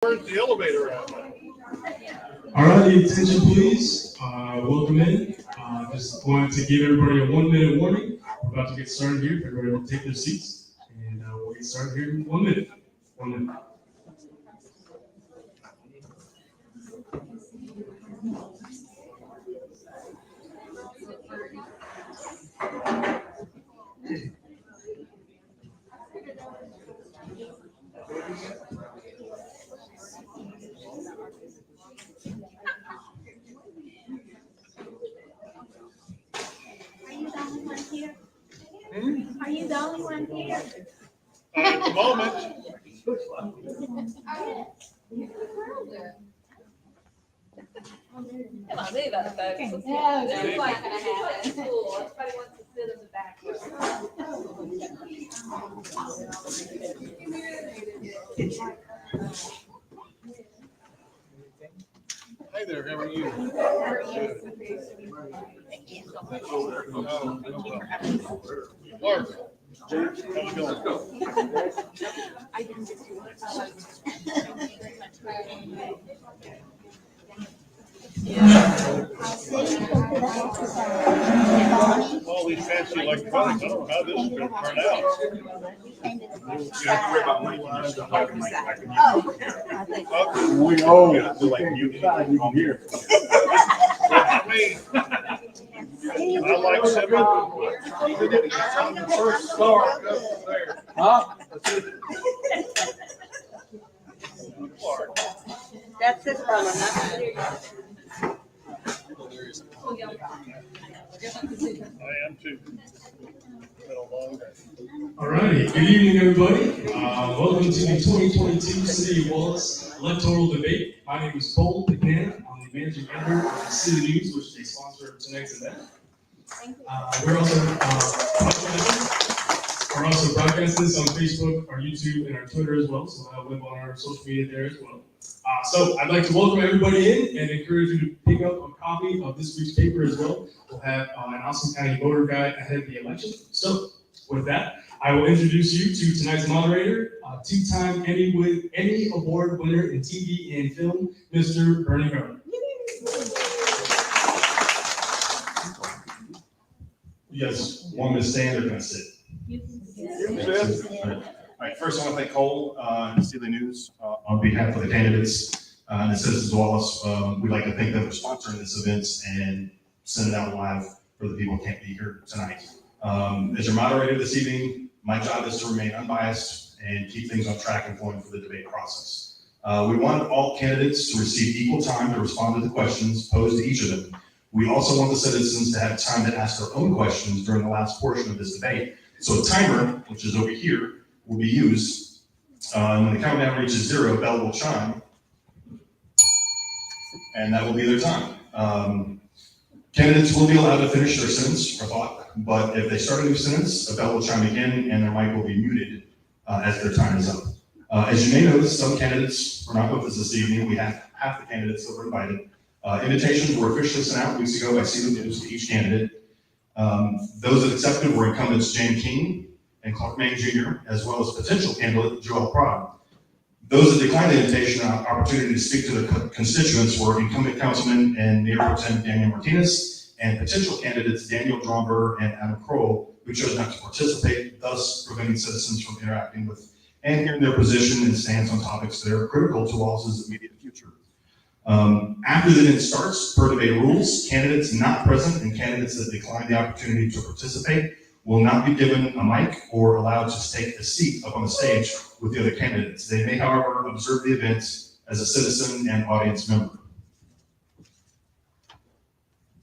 Where's the elevator at? All right, attention please. Welcome in. Just wanted to give everybody a 1 minute warning. We're about to get started here. Everybody will take their seats, and we'll get started here in 1 minute. 1 minute. Are you the only one here? At the moment. Come on, move up, folks. Let's No, get it's it. not gonna happen. Cool. Everybody wants to sit in the back. Hey there, how are you? Mark, how's it going? All these fancy electronics, I don't know how this is gonna turn out. You have to worry about money when you're stuff. I can use Okay. We all like you can hear. I mean, I like Civic. I'm the first star up there. Huh? Clark. That's his problem, not mine. I am too. Been a long day. All righty. Good evening, everybody. Welcome to the 2022 City of Wallis Electoral Debate. My name is Paul McMahon. I'm the managing editor of the City News, which is a sponsor of tonight's event. We're also broadcasting this on Facebook, our YouTube, and our Twitter as well. So I'll live on our social media there as well. So I'd like to welcome everybody in and encourage you to pick up a copy of this week's paper as well. We'll have an awesome county voter guide ahead of the election. So with that, I will introduce you to tonight's moderator, two-time Emmy Award winner in TV and film, Mr. Bernie Garland. You guys want me to stand or can I sit? All right, first I want to thank Cole and City News on behalf of the candidates and the citizens of Wallace. We'd like to thank them for sponsoring this event and sending it out live for the people who can't be here tonight. As your moderator this evening, my job is to remain unbiased and keep things on track and flowing for the debate process. We want all candidates to receive equal time to respond to the questions posed to each of them. We also want the citizens to have time to ask their own questions during the last portion of this debate. So a timer, which is over here, will be used. And when the countdown reaches 0, a bell will chime, and that will be their time. Candidates will be allowed to finish their sentence or thought, but if they start a new sentence, a bell will chime again, and their mic will be muted as their time is up. As you may notice, some candidates are not with us this evening. We have half the candidates that were invited. Invitations were officially sent out weeks ago by Civic News to each candidate. Those that accepted were incumbents Jane King and Clark Main Jr., as well as potential candidate Joel Prod. Those that declined the invitation and opportunity to speak to their constituents were incumbent councilman and Mayor Pro Tem Daniel Martinez and potential candidates Daniel Dromber and Adam Kroll, who chose not to participate, thus preventing citizens from interacting with and hearing their position and stance on topics that are critical to Wallace's immediate future. After the event starts, per debate rules, candidates not present and candidates that decline the opportunity to participate will not be given a mic or allowed to take a seat up on the stage with the other candidates. They may, however, observe the event as a citizen and audience member.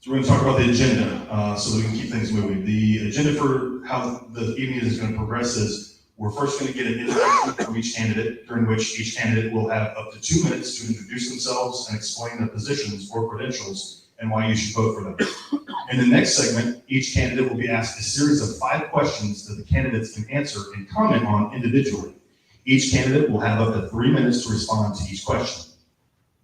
So we're going to talk about the agenda so that we can keep things moving. The agenda for how the evening is going to progress is we're first going to get an introduction from each candidate, during which each candidate will have up to 2 minutes to introduce themselves and explain their positions or credentials and why you should vote for them. In the next segment, each candidate will be asked a series of 5 questions that the candidates can answer and comment on individually. Each candidate will have up to 3 minutes to respond to each question.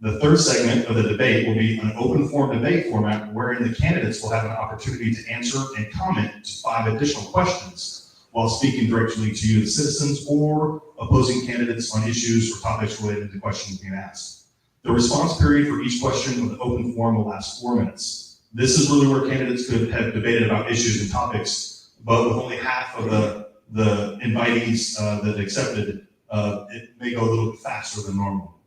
The third segment of the debate will be an open forum debate format wherein the candidates will have an opportunity to answer and comment to 5 additional questions. while speaking directly to you, the citizens, or opposing candidates on issues or topics related to questions being asked. The response period for each question of the open forum will last 4 minutes. This is really where candidates could have debated about issues and topics, but with only half of the invitees that accepted, it may go a little bit faster than normal.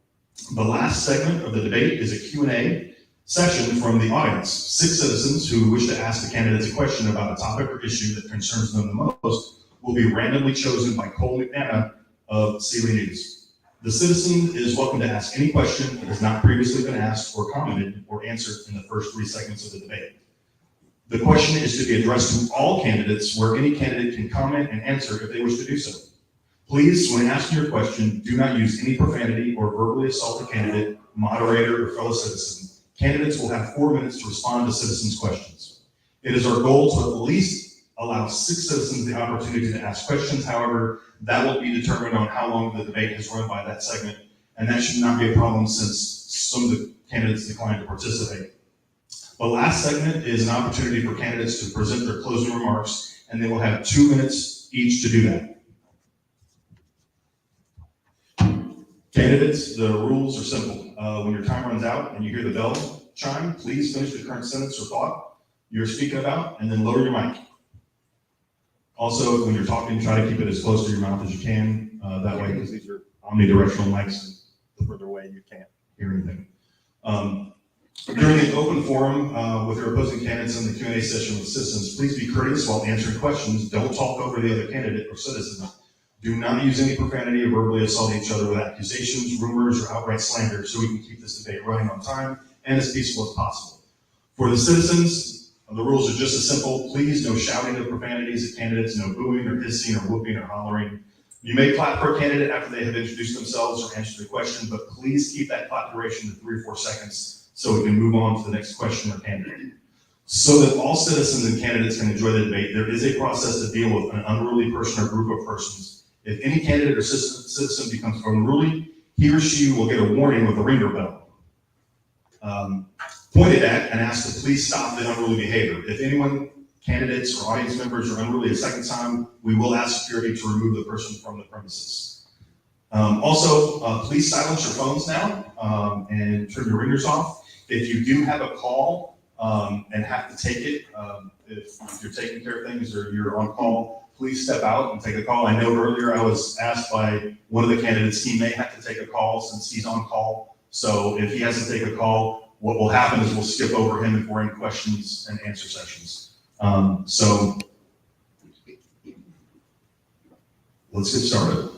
The last segment of the debate is a Q&A session from the audience. 6 citizens who wish to ask the candidates a question about a topic or issue that concerns them the most will be randomly chosen by Cole McNana of Civic News. The citizen is welcome to ask any question that has not previously been asked or commented or answered in the first 3 segments of the debate. The question is to be addressed to all candidates, where any candidate can comment and answer if they wish to do so. Please, when asking your question, do not use any profanity or verbally assault a candidate, moderator, or fellow citizen. Candidates will have 4 minutes to respond to citizens' questions. It is our goal to at least allow 6 citizens the opportunity to ask questions. However, that will be determined on how long the debate has run by that segment, and that should not be a problem since some of the candidates declined to participate. The last segment is an opportunity for candidates to present their closing remarks, and they will have 2 minutes each to do that. Candidates, the rules are simple. When your time runs out and you hear the bell chime, please finish the current sentence or thought you're speaking about, and then lower your mic. Also, when you're talking, try to keep it as close to your mouth as you can. That way, because these are omnidirectional mics, the further away you can't hear anything. During the open forum with your opposing candidates in the Q&A session with citizens, please be courteous while answering questions. Don't talk over the other candidate or citizen. Do not use any profanity or verbally assault each other with accusations, rumors, or outright slander, so we can keep this debate running on time and as peaceful as possible. For the citizens, the rules are just as simple. Please, no shouting or profanities at candidates, no booing or hissing or whooping or hollering. You may clap for a candidate after they have introduced themselves or answered the question, but please keep that clap duration to 3 or 4 seconds so we can move on to the next question or candidate. So that all citizens and candidates can enjoy the debate, there is a process to deal with an unruly person or group of persons. If any candidate or citizen becomes unruly, he or she will get a warning with a ringer bell pointed at and asked to please stop the unruly behavior. If anyone, candidates or audience members, are unruly a second time, we will ask security to remove the person from the premises. Please silence your phones now and turn your ringers off. If you do have a call and have to take it, if you're taking care of things or you're on call, please step out and take a call. I know earlier I was asked by one of the candidates, he may have to take a call since he's on call. So if he has to take a call, what will happen is we'll skip over him if we're in questions and answer sessions. So let's get started.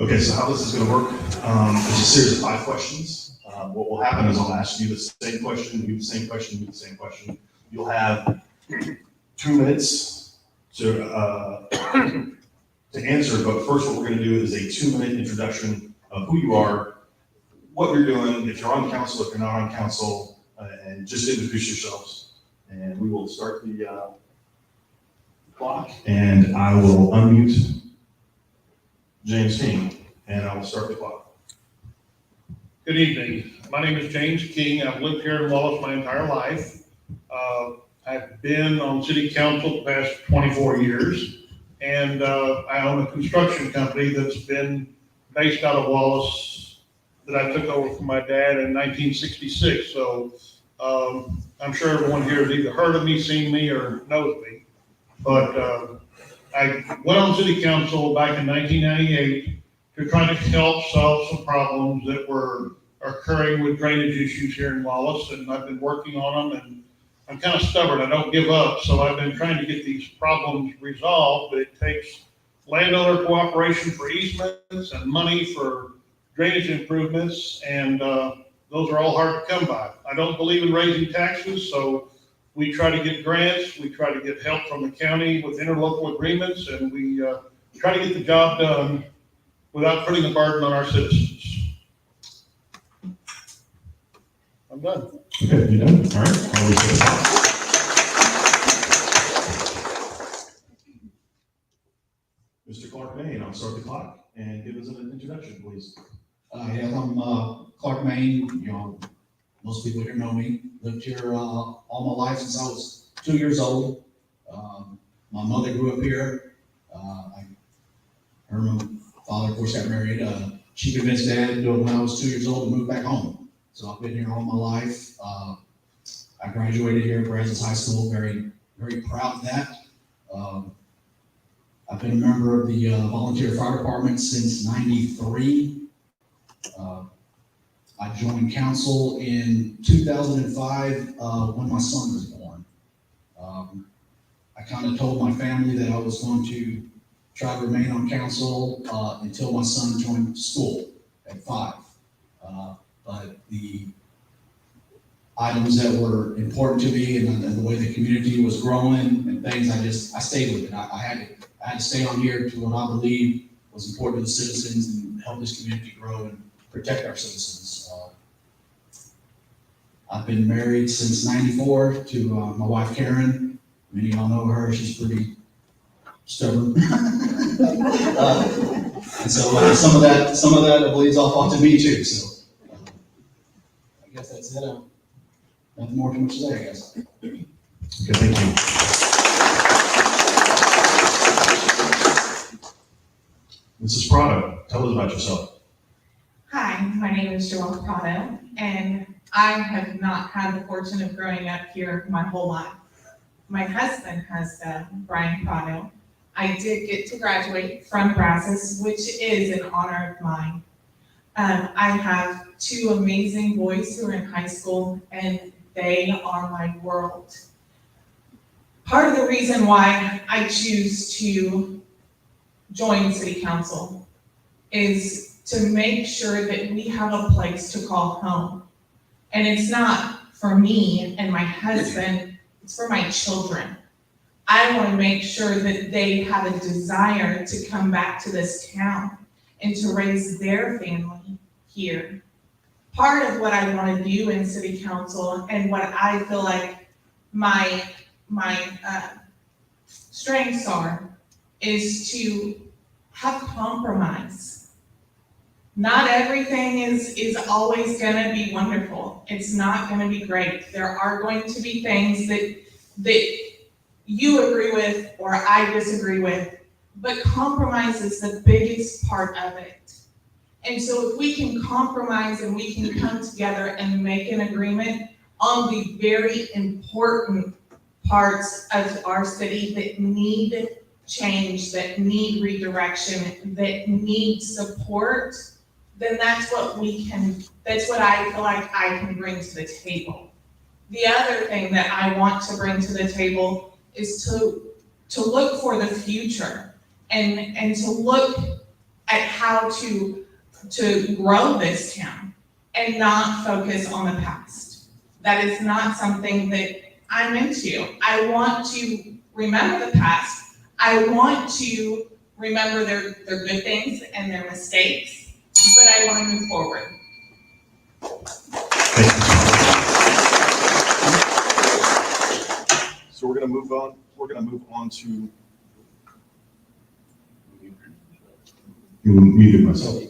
Okay, so how this is going to work, there's a series of 5 questions. What will happen is I'll ask you the same question, you the same question, you the same question. You'll have 2 minutes to answer, but first what we're going to do is a 2-minute introduction of who you are, what you're doing, if you're on council, if you're not on council, and just introduce yourselves. And we will start the clock, and I will unmute James King, and I will start the clock. Good evening. My name is James King. I've lived here in Wallis my entire life. I've been on city council the past 24 years, and I own a construction company that's been based out of Wallis that I took over from my dad in 1966. So I'm sure everyone here has either heard of me, seen me, or knows me. But I went on city council back in 1998 to try to help solve some problems that were occurring with drainage issues here in Wallis, and I've been working on them, and I'm kind of stubborn. I don't give up, so I've been trying to get these problems resolved, but it takes landowner cooperation for easements and money for drainage improvements, and those are all hard to come by. I don't believe in raising taxes, so we try to get grants, we try to get help from the county with interlocal agreements, and we try to get the job done without putting a burden on our citizens. I'm done. Okay, you done? All right. Mr. Clark Main, I'll start the clock and give us an introduction, please. Yes, I'm Clark Main. You know, most people here know me. Lived here all my life since I was 2 years old. My mother grew up here. Her and my father, of course, got married. She convinced Dad when I was 2 years old to move back home. So I've been here all my life. I graduated here at Brazos High School. Very, very proud of that. I've been a member of the volunteer fire department since '93. I joined council in 2005 when my son was born. I kind of told my family that I was going to try to remain on council until my son joined school at 5. But the items that were important to me and the way the community was growing and things, I stayed with it. I had to stay on here to what I believe was important to the citizens and help this community grow and protect our citizens. I've been married since '94 to my wife Karen. Many of y'all know her. She's pretty stubborn. And so some of that bleeds off onto me too. So I guess that's it. Nothing more too much to say, I guess. Okay, thank you. Mrs. Prado, tell us about yourself. Hi, my name is Joelle Prado, and I have not had the fortune of growing up here my whole life. My husband has Brian Prado. I did get to graduate from Brazos, which is an honor of mine. I have 2 amazing boys who are in high school, and they are my world. Part of the reason why I choose to join City Council is to make sure that we have a place to call home. And it's not for me and my husband, it's for my children. I want to make sure that they have a desire to come back to this town and to raise their family here. Part of what I want to do in City Council and what I feel like my strengths are is to have compromise. Not everything is always going to be wonderful. It's not going to be great. There are going to be things that you agree with or I disagree with, but compromise is the biggest part of it. And so if we can compromise and we can come together and make an agreement on the very important parts of our city that need change, that need redirection, that need support, then that's what I feel like I can bring to the table. The other thing that I want to bring to the table is to look for the future and to look at how to grow this town and not focus on the past. That is not something that I'm into. I want to remember the past. I want to remember their good things and their mistakes, but I want to move forward. So we're going to move on. We're going to move on to. You muted myself.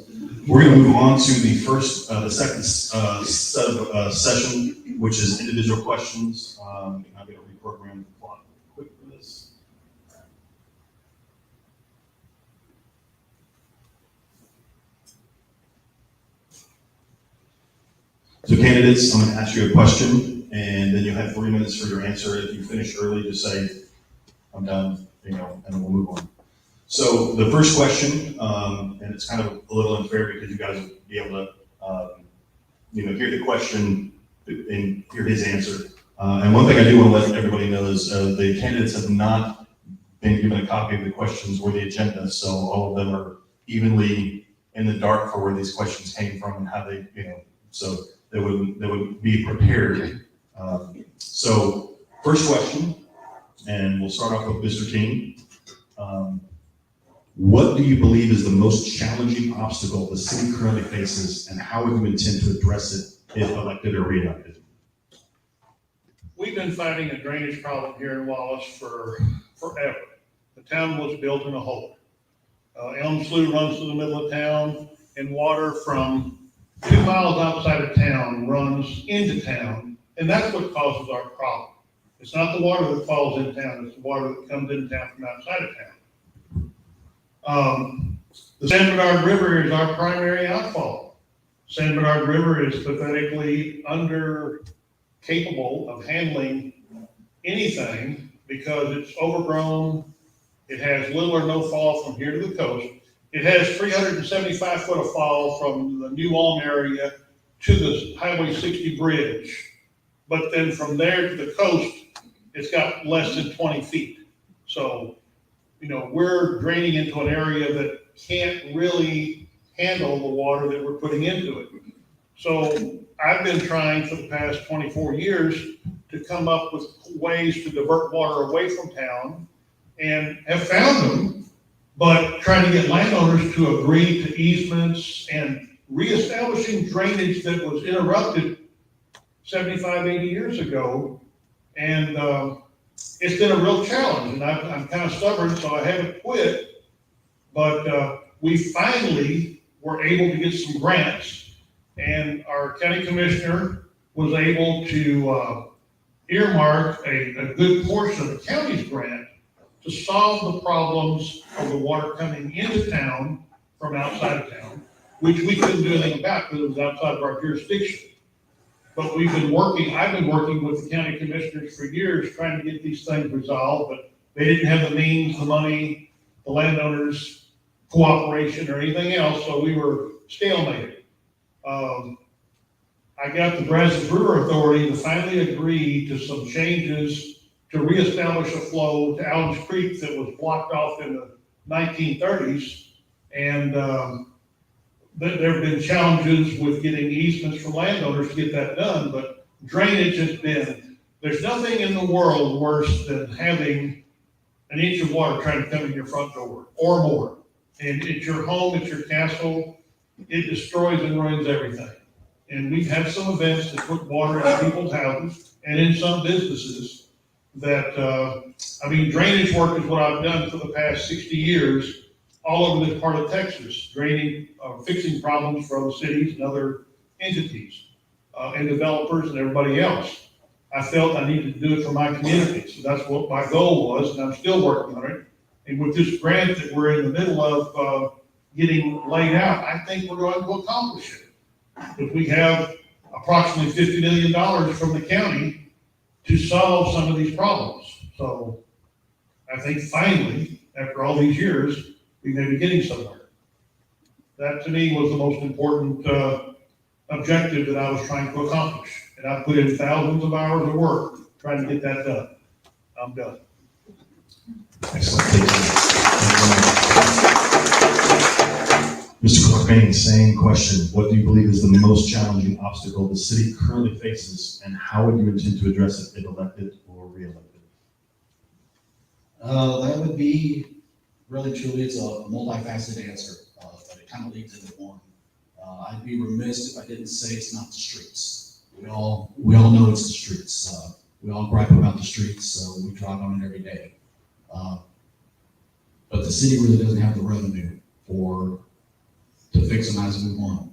We're going to move on to the second set of session, which is individual questions. I'm going to reprogram the clock quick for this. So candidates, I'm going to ask you a question, and then you'll have 3 minutes for your answer. If you finish early, just say, I'm done, and then we'll move on. So the first question, and it's kind of a little unfair because you guys will be able to, hear the question and hear his answer. And one thing I do want to let everybody know is the candidates have not been given a copy of the questions or the agenda, so all of them are evenly in the dark for where these questions came from and how they, so they would be prepared. So first question, and we'll start off with Mr. King. What do you believe is the most challenging obstacle the city currently faces, and how would you intend to address it if elected or re-elected? We've been fighting a drainage problem here in Wallis for forever. The town was built in a hole. Elm Slough runs through the middle of town, and water from 2 miles outside of town runs into town, and that's what causes our problem. It's not the water that falls in town, it's the water that comes in town from outside of town. The San Bernard River is our primary outfall. San Bernard River is pathetically capable of handling anything because it's overgrown. It has little or no fall from here to the coast. It has 375 foot of fall from the New Ulm area to the Highway 60 bridge. But then from there to the coast, it's got less than 20 feet. So, we're draining into an area that can't really handle the water that we're putting into it. So I've been trying for the past 24 years to come up with ways to divert water away from town and have found them, but trying to get landowners to agree to easements and reestablishing drainage that was interrupted 75, 80 years ago. And it's been a real challenge, and I'm kind of stubborn, so I haven't quit. But we finally were able to get some grants, and our county commissioner was able to earmark a good portion of the county's grant to solve the problems of the water coming into town from outside of town, which we couldn't do anything about because it was outside of our jurisdiction. But I've been working with the county commissioners for years trying to get these things resolved, but they didn't have the means, the money, the landowners' cooperation or anything else, so we were stalemated. I got the Brazos River Authority to finally agree to some changes to reestablish a flow to Allen's Creek that was blocked off in the 1930s. And there have been challenges with getting easements from landowners to get that done, but drainage has been, there's nothing in the world worse than having an inch of water trying to come in your front door or more. And it's your home, it's your castle, it destroys and ruins everything. And we've had some events that put water in people's houses and in some businesses that, drainage work is what I've done for the past 60 years all over this part of Texas, draining, fixing problems for other cities and other entities, and developers and everybody else. I felt I needed to do it for my community, so that's what my goal was, and I'm still working on it. And with this grant that we're in the middle of getting laid out, I think we're going to accomplish it. If we have approximately $50 million from the county to solve some of these problems. So I think finally, after all these years, we may be getting somewhere. That to me was the most important objective that I was trying to accomplish. And I put in thousands of hours of work trying to get that done. I'm done. Excellent. Thank you. Mr. Clark Bain, same question. What do you believe is the most challenging obstacle the city currently faces, and how would you intend to address it if elected or re-elected? That would be really truly, it's a multifaceted answer, but it kind of leads into one. I'd be remiss if I didn't say it's not the streets. We all know it's the streets. We all gripe about the streets, so we drive on it every day. But the city really doesn't have the revenue to fix them as we want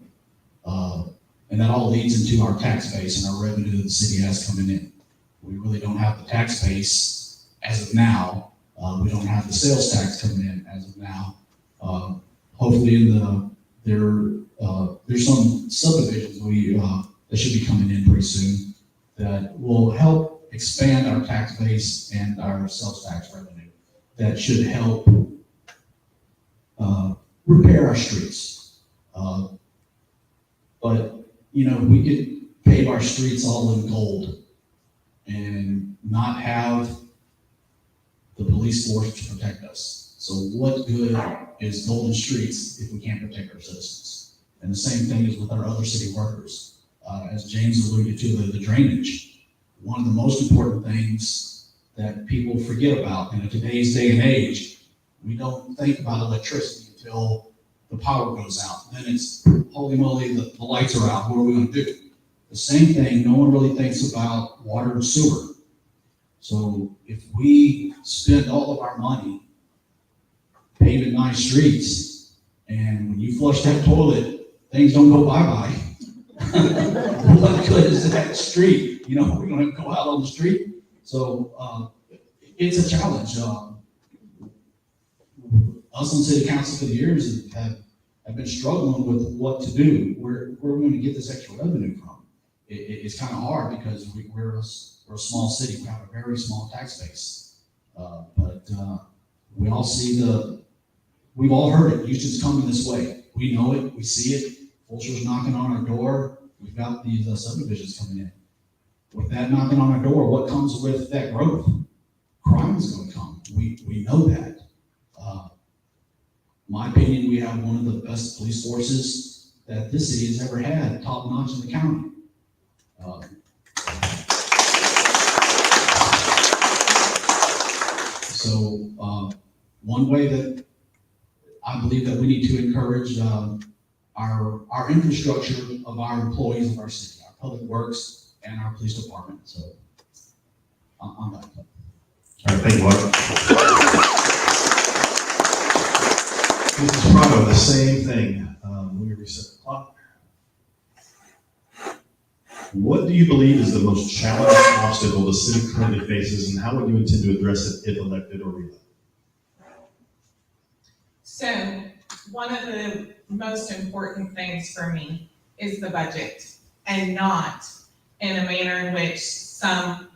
them. And that all leads into our tax base and our revenue that the city has coming in. We really don't have the tax base as of now. We don't have the sales tax coming in as of now. Hopefully there's some subdivisions that should be coming in pretty soon that will help expand our tax base and our sales tax revenue. That should help repair our streets. But we could pave our streets all in gold and not have the police force to protect us. So what good is golden streets if we can't protect our citizens? And the same thing is with our other city workers. As James alluded to, the drainage. One of the most important things that people forget about in today's day and age, we don't think about electricity until the power goes out. Then it's, holy moly, the lights are out. What are we going to do? The same thing, no one really thinks about water and sewer. So if we spend all of our money paving nice streets, and when you flush that toilet, things don't go bye-bye, what good is that street? We're going to go out on the street So, it's a challenge. Us on city council for the years have been struggling with what to do. Where are we going to get this extra revenue from? It's kind of hard because we're a small city. We have a very small tax base. But we all see we've all heard it. Houston's coming this way. We know it. We see it. Fulcher's knocking on our door. We've got these subdivisions coming in. With that knocking on our door, what comes with that growth? Crime is going to come. We know that. My opinion, we have one of the best police forces that this city has ever had, top notch in the county. So one way that I believe that we need to encourage our infrastructure of our employees of our city, our public works and our police department. So I'm done. All right, thank you, Mark. Mrs. Prado, the same thing. Let me reset the clock. What do you believe is the most challenging obstacle the city currently faces, and how would you intend to address it if elected or re-elected? So one of the most important things for me is the budget, and not in a manner in which some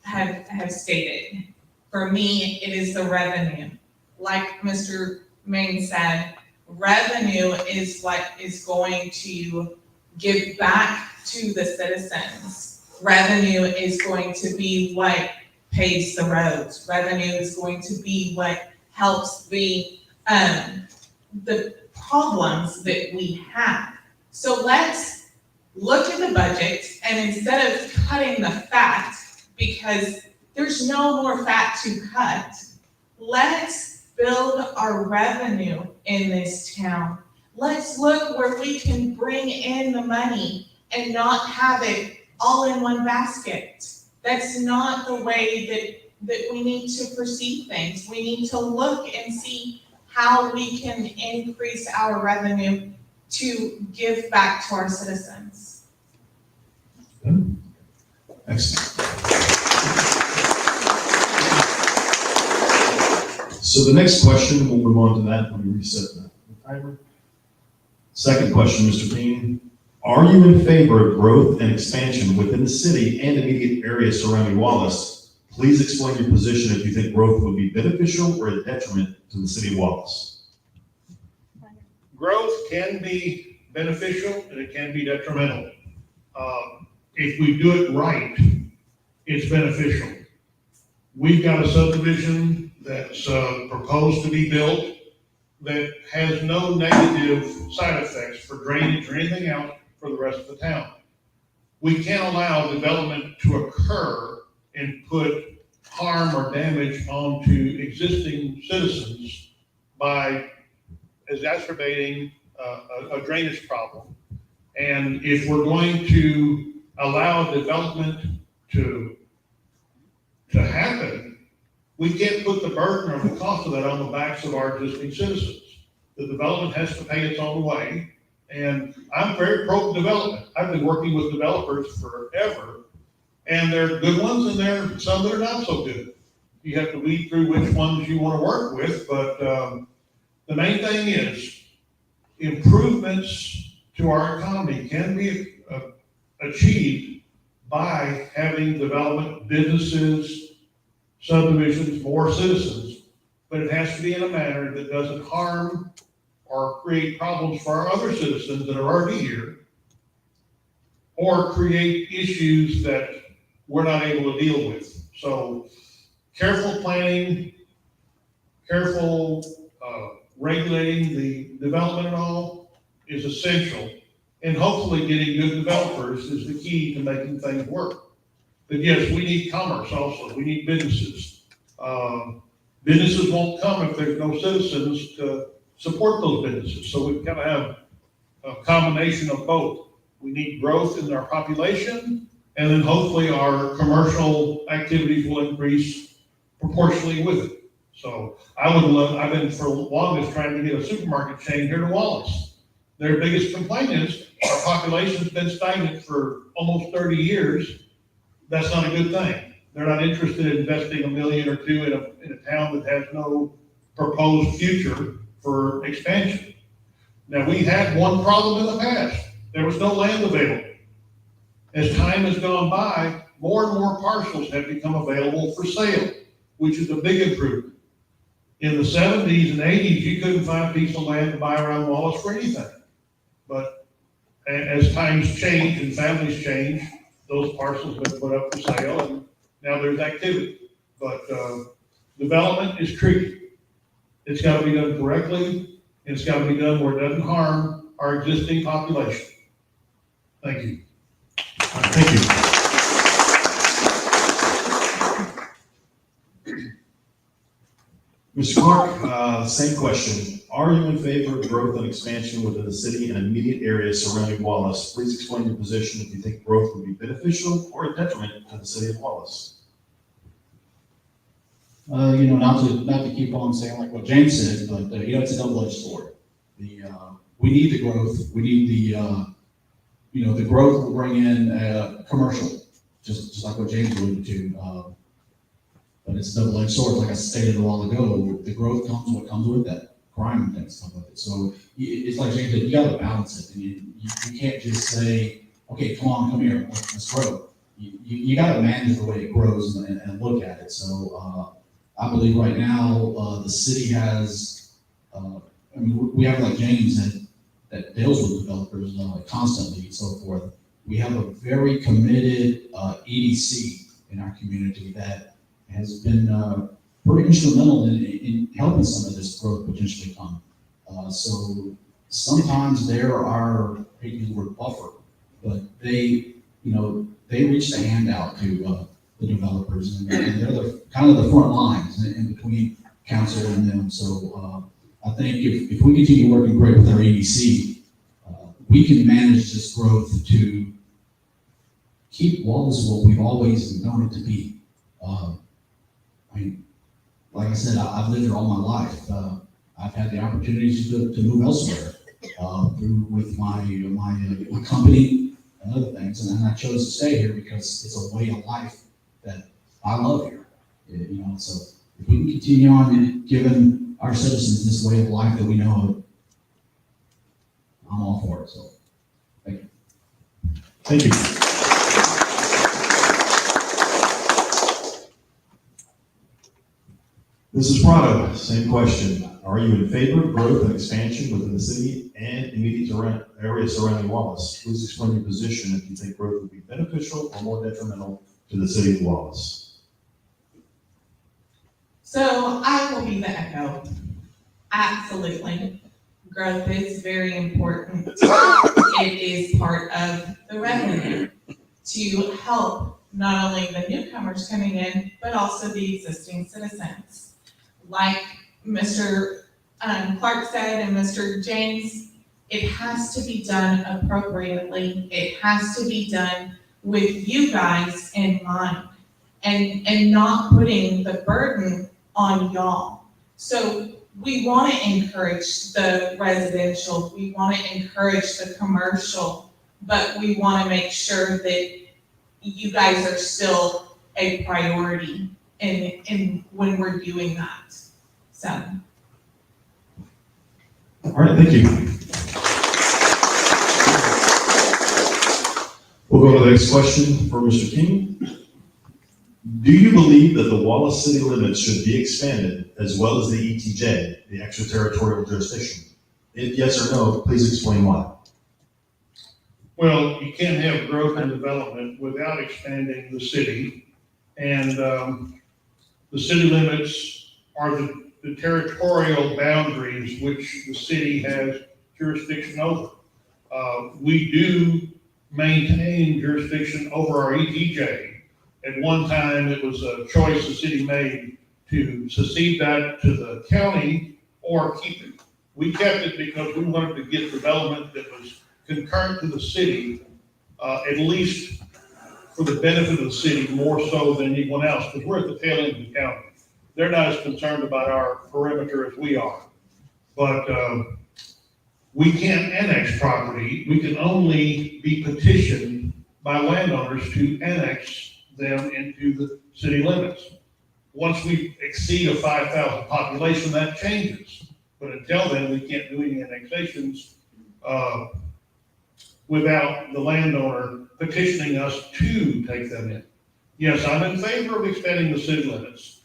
have stated. For me, it is the revenue. Like Mr. Maine said, revenue is what is going to give back to the citizens. Revenue is going to be what paves the roads. Revenue is going to be what helps the problems that we have. So let's look at the budget, and instead of cutting the fat, because there's no more fat to cut, let's build our revenue in this town. Let's look where we can bring in the money and not have it all in one basket. That's not the way that we need to perceive things. We need to look and see how we can increase our revenue to give back to our citizens. Excellent. So the next question, we'll move on to that when we reset the timer. Second question, Mr. Dean. Are you in favor of growth and expansion within the city and immediate areas surrounding Wallis? Please explain your position if you think growth would be beneficial or a detriment to the city of Wallis. Growth can be beneficial and it can be detrimental. If we do it right, it's beneficial. We've got a subdivision that's proposed to be built that has no negative side effects for drainage or anything else for the rest of the town. We can't allow development to occur and put harm or damage onto existing citizens by exacerbating a drainage problem. And if we're going to allow development to happen, we can't put the burden or the cost of that on the backs of our existing citizens. The development has to pay its own way. And I'm very pro-development. I've been working with developers forever, and there are good ones and there are some that are not so good. You have to weed through which ones you want to work with, but the main thing is improvements to our economy can be achieved by having development, businesses, subdivisions, more citizens, but it has to be in a manner that doesn't harm or create problems for our other citizens that are already here, or create issues that we're not able to deal with. So careful planning, careful regulating the development and all is essential. And hopefully getting good developers is the key to making things work. But yes, we need commerce also. We need businesses. Businesses won't come if there's no citizens to support those businesses. So we've got to have a combination of both. We need growth in our population, and then hopefully our commercial activities will increase proportionally with it. So I've been for the longest trying to get a supermarket chain here to Wallis. Their biggest complaint is our population's been stagnant for almost 30 years. That's not a good thing. They're not interested in investing $1 million or $2 million in a town that has no proposed future for expansion. Now, we had one problem in the past. There was no land available. As time has gone by, more and more parcels have become available for sale, which is a big improvement. In the 70s and 80s, you couldn't find a piece of land to buy around Wallis for anything. But as times change and families change, those parcels have been put up for sale, and now there's activity. But development is tricky. It's got to be done correctly, and it's got to be done where it doesn't harm our existing population. Thank you. Thank you. Mr. Clark, same question. Are you in favor of growth and expansion within the city and immediate areas surrounding Wallis? Please explain your position if you think growth would be beneficial or a detriment to the city of Wallis. Not to keep on saying like what James said, but it's a double-edged sword. We need the growth. We need the growth will bring in commercial, just like what James alluded to. But it's a double-edged sword, like I stated a while ago. The growth comes what comes with that. Crime and things come with it. So it's like James said, you got to balance it, and you can't just say, okay, come here, let's grow. You got to manage the way it grows and look at it. So I believe right now the city has, we have like James that deals with developers constantly and so forth. We have a very committed EDC in our community that has been pretty instrumental in helping some of this growth potentially come. So sometimes there are, I hate to use the word buffer, but they reach the hand out to the developers, and they're kind of the front lines in between council and them. So I think if we continue working great with our EDC, we can manage this growth to keep Wallis what we've always known it to be. Like I said, I've lived here all my life. I've had the opportunities to move elsewhere with my company and other things, and I chose to stay here because it's a way of life that I love here. So if we can continue on giving our citizens this way of life that we know, I'm all for it. So, thank you. Thank you. Mrs. Prado, same question. Are you in favor of growth and expansion within the city and immediate areas surrounding Wallis? Please explain your position if you think growth would be beneficial or more detrimental to the city of Wallis. So I will be the echo. Absolutely. Growth is very important. It is part of the revenue to help not only the newcomers coming in, but also the existing citizens. Like Mr. Clark said and Mr. James, it has to be done appropriately. It has to be done with you guys in mind and not putting the burden on y'all. So we want to encourage the residential, we want to encourage the commercial, but we want to make sure that you guys are still a priority in when we're doing that. So. All right, thank you. We'll go to the next question for Mr. King. Do you believe that the Wallis city limits should be expanded as well as the ETJ, the extraterritorial jurisdiction? If yes or no, please explain why. Well, you can't have growth and development without expanding the city. And the city limits are the territorial boundaries which the city has jurisdiction over. We do maintain jurisdiction over our ETJ. At one time, it was a choice the city made to secede that to the county or keep it. We kept it because we wanted to get development that was concurrent to the city, at least for the benefit of the city more so than anyone else, because we're at the tail end of the county. They're not as concerned about our perimeter as we are. But we can't annex property. We can only be petitioned by landowners to annex them into the city limits. Once we exceed a 5,000 population, that changes. But until then, we can't do any annexations without the landowner petitioning us to take them in. Yes, I'm in favor of expanding the city limits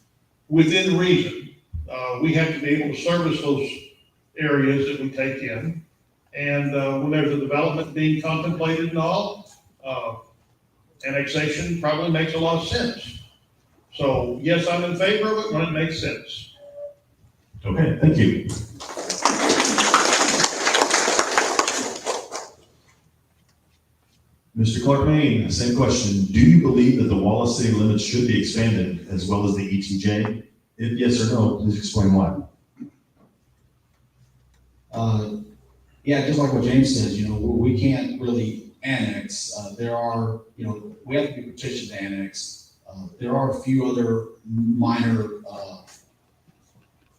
within reason. We have to be able to service those areas that we take in. And when there's a development being contemplated and all, annexation probably makes a lot of sense. So yes, I'm in favor of it when it makes sense. Okay, thank you. Mr. Clark Maine, same question. Do you believe that the Wallis city limits should be expanded as well as the ETJ? If yes or no, please explain why. Yeah, just like what James says, you know, we can't really annex. There are, you know, we have to be petitioned to annex. There are a few other minor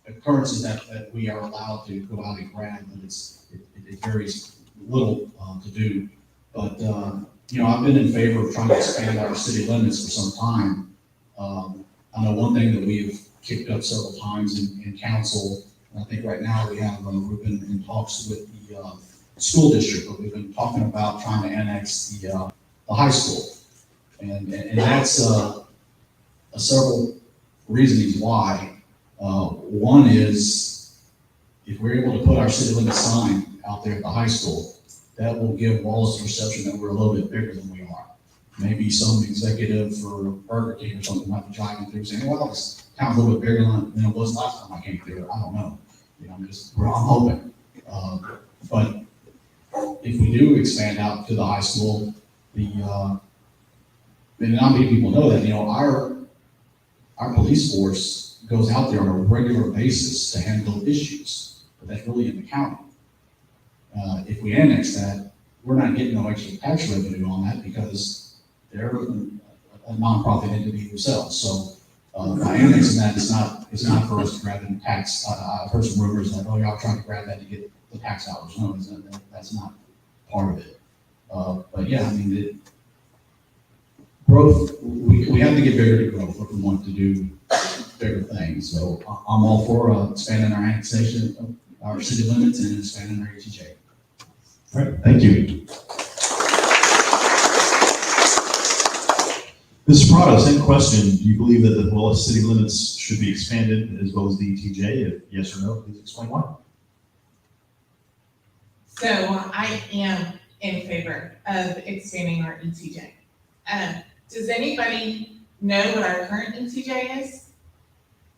occurrences that we are allowed to go out and grab, but it varies little to do. But, you know, I've been in favor of trying to expand our city limits for some time. I know one thing that we've kicked up several times in council, and I think right now we've been in talks with the school district, but we've been talking about trying to annex the high school. And that's several reasons why. One is if we're able to put our city limit sign out there at the high school, that will give Wallis the perception that we're a little bit bigger than we are. Maybe some executive for Burger King or something might be driving through saying, well, this town's a little bit bigger than it was last time I came through. I don't know. You know, I'm hoping. But if we do expand out to the high school, and not many people know that, you know, our police force goes out there on a regular basis to handle issues, but that's really in the county. If we annex that, we're not getting no extra tax revenue on that because they're a nonprofit entity themselves. So by annexing that, it's not for us to grab the tax. I've heard some rumors that, oh, y'all trying to grab that to get the tax dollars. No, that's not part of it. But yeah, I mean, growth, we have to get bigger to growth if we want to do bigger things. So I'm all for expanding our annexation of our city limits and expanding our ETJ. All right, thank you. Ms. Prado, same question. Do you believe that the Wallis city limits should be expanded as well as the ETJ? If yes or no, please explain why. So I am in favor of expanding our ETJ. Does anybody know what our current ETJ is?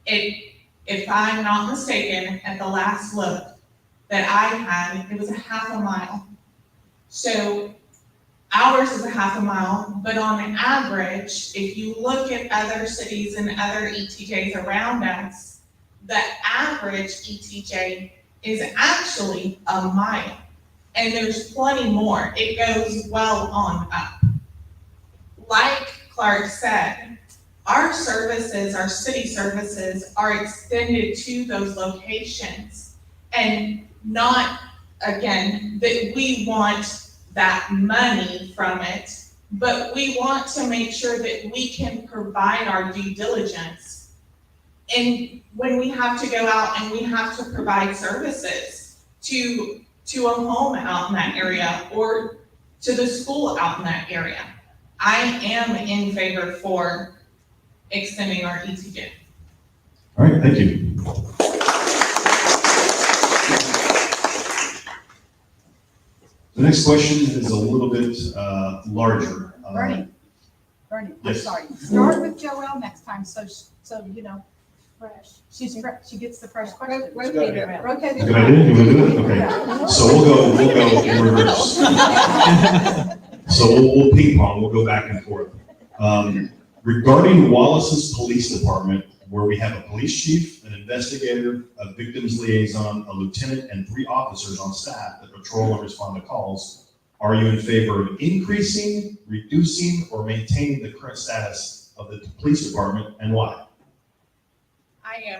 If I'm not mistaken, at the last look that I had, it was a half a mile. So ours is a half a mile, but on average, if you look at other cities and other ETJs around us, the average ETJ is actually a mile. And there's plenty more. It goes well on up. Like Clark said, our services, our city services are extended to those locations, and not, again, that we want that money from it, but we want to make sure that we can provide our due diligence. And when we have to go out and we have to provide services to a home out in that area or to the school out in that area, I am in favor for extending our ETJ. All right, thank you. The next question is a little bit larger. Bernie, I'm Yes. sorry. Start with Joelle next time, so you know, fresh. She gets the fresh question. Rotate it around. Rotate it Good idea, you wanna do it? Okay. Yeah. So we'll go in reverse. So we'll ping pong, we'll go back and forth. Regarding Wallis's police department, where we have a police chief, an investigator, a victims liaison, a lieutenant, and 3 officers on staff that patrol and respond to calls, are you in favor of increasing, reducing, or maintaining the current status of the police department, and why? I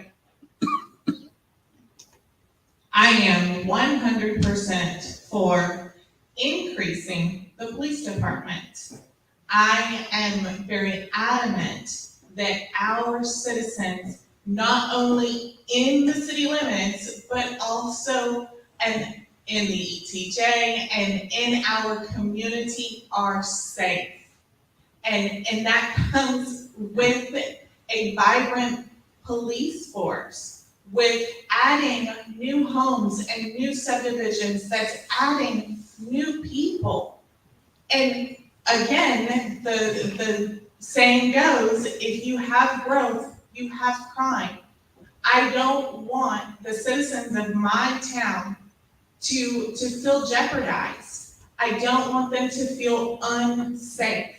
am 100% for increasing the police department. I am very adamant that our citizens, not only in the city limits, but also in the ETJ and in our community are safe. And that comes with a vibrant police force, with adding new homes and new subdivisions, that's adding new people. And again, the saying goes, if you have growth, you have crime. I don't want the citizens of my town to feel jeopardized. I don't want them to feel unsafe.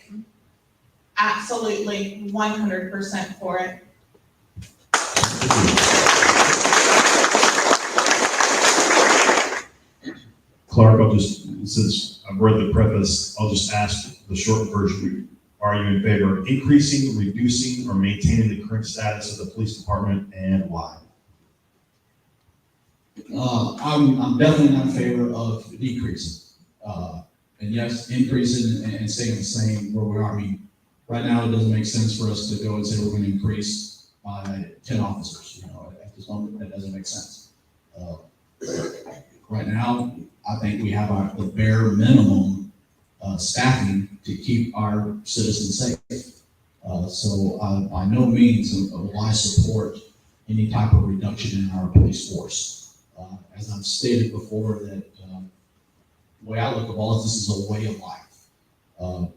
Absolutely, 100% for it. Clark, I'll just, since I've read the preface, I'll just ask the short version. Are you in favor of increasing, reducing, or maintaining the current status of the police department, and why? I'm definitely not in favor of decreasing. And yes, increasing and staying the same where we are. I mean, right now, it doesn't make sense for us to go and say we're gonna increase by 10 officers, you know, at this moment, that doesn't make sense. Right now, I think we have the bare minimum staffing to keep our citizens safe. So by no means will I support any type of reduction in our police force. As I've stated before, that the way I look at Wallis, this is a way of life.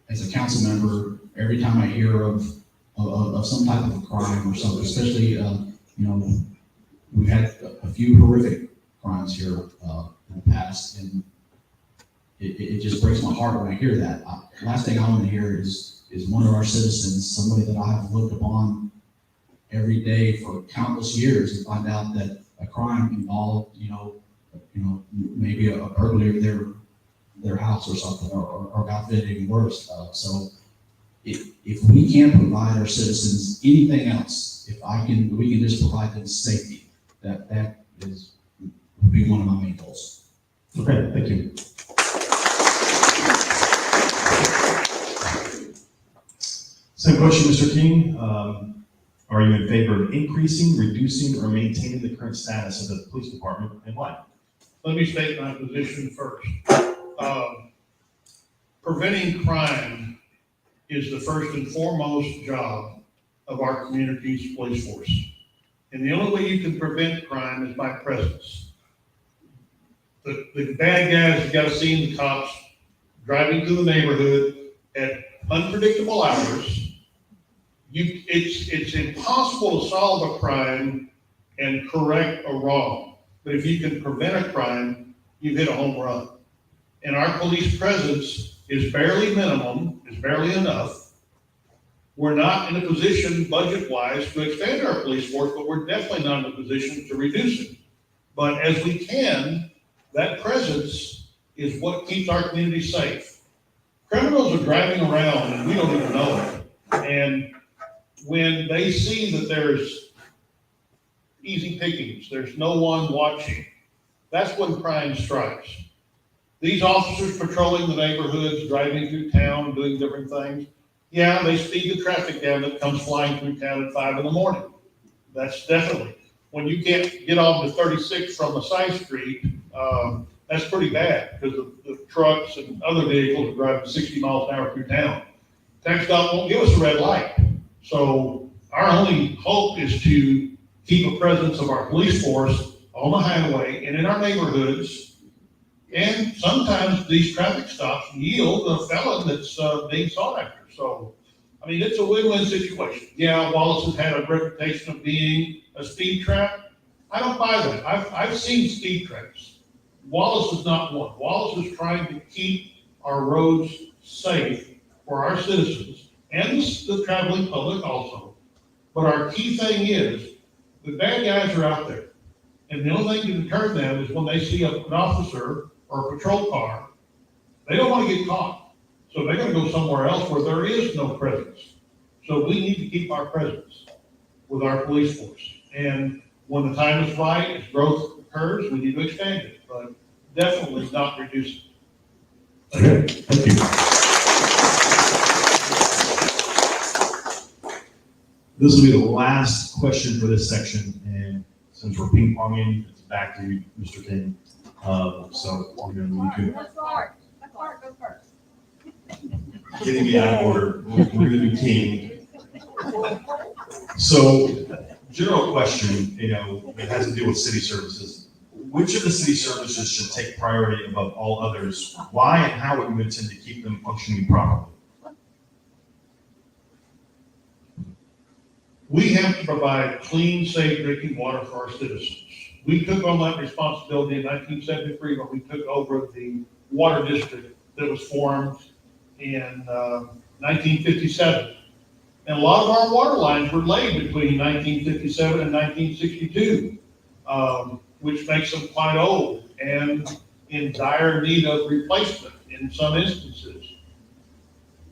As a council member, every time I hear of some type of a crime or something, especially, you know, we've had a few horrific crimes here in the past, and it just breaks my heart when I hear that. Last thing I want to hear is one of our citizens, somebody that I have looked upon every day for countless years, and find out that a crime involved, you know, maybe a burglary of their house or something, or God forbid, even worse. So if we can't provide our citizens anything else, we can just provide them safety. That would be one of my main goals. Okay, thank you. Same question, Mr. King. Are you in favor of increasing, reducing, or maintaining the current status of the police department, and why? Let me state my position first. Preventing crime is the first and foremost job of our community's police force. And the only way you can prevent crime is by presence. The bad guys have got to see the cops driving through the neighborhood at unpredictable hours. It's impossible to solve a crime and correct a wrong. But if you can prevent a crime, you've hit a home run. And our police presence is barely minimum, is barely enough. We're not in a position budget-wise to expand our police force, but we're definitely not in a position to reduce it. But as we can, that presence is what keeps our community safe. Criminals are driving around and we don't even know it. And when they see that there's easy pickings, there's no one watching, that's when crime strikes. These officers patrolling the neighborhoods, driving through town, doing different things, yeah, they speed the traffic down that comes flying through town at 5 a.m. That's definitely. When you can't get off to 36 from a side street, that's pretty bad because the trucks and other vehicles are driving 60 miles an hour through town. Tax stop won't give us a red light. So our only hope is to keep a presence of our police force on the highway and in our neighborhoods. And sometimes these traffic stops yield a felon that's being sought after. So, I mean, it's a win-win situation. Yeah, Wallis has had a reputation of being a speed trap. I don't buy that. I've seen speed traps. Wallis is not one. Wallis is trying to keep our roads safe for our citizens and the traveling public also. But our key thing is the bad guys are out there. And the only thing to deter them is when they see an officer or a patrol car, they don't want to get caught. So they're going to go somewhere else where there is no presence. So we need to keep our presence with our police force. And when the time is right, as growth occurs, we need to expand it, but definitely not reduce it. Okay, thank you. This will be the last question for this section, and since we're ping-ponging, it's back to you, Mr. King. So we're gonna need to, Let's start. Let's start, go first. getting me out of order, we're gonna do King. So, general question, it has to do with city services. Which of the city services should take priority above all others? Why and how would you intend to keep them functioning properly? We have to provide clean, safe drinking water for our citizens. We took on that responsibility in 1973 when we took over the water district that was formed in 1957. And a lot of our water lines were laid between 1957 and 1962, which makes them quite old and in dire need of replacement in some instances.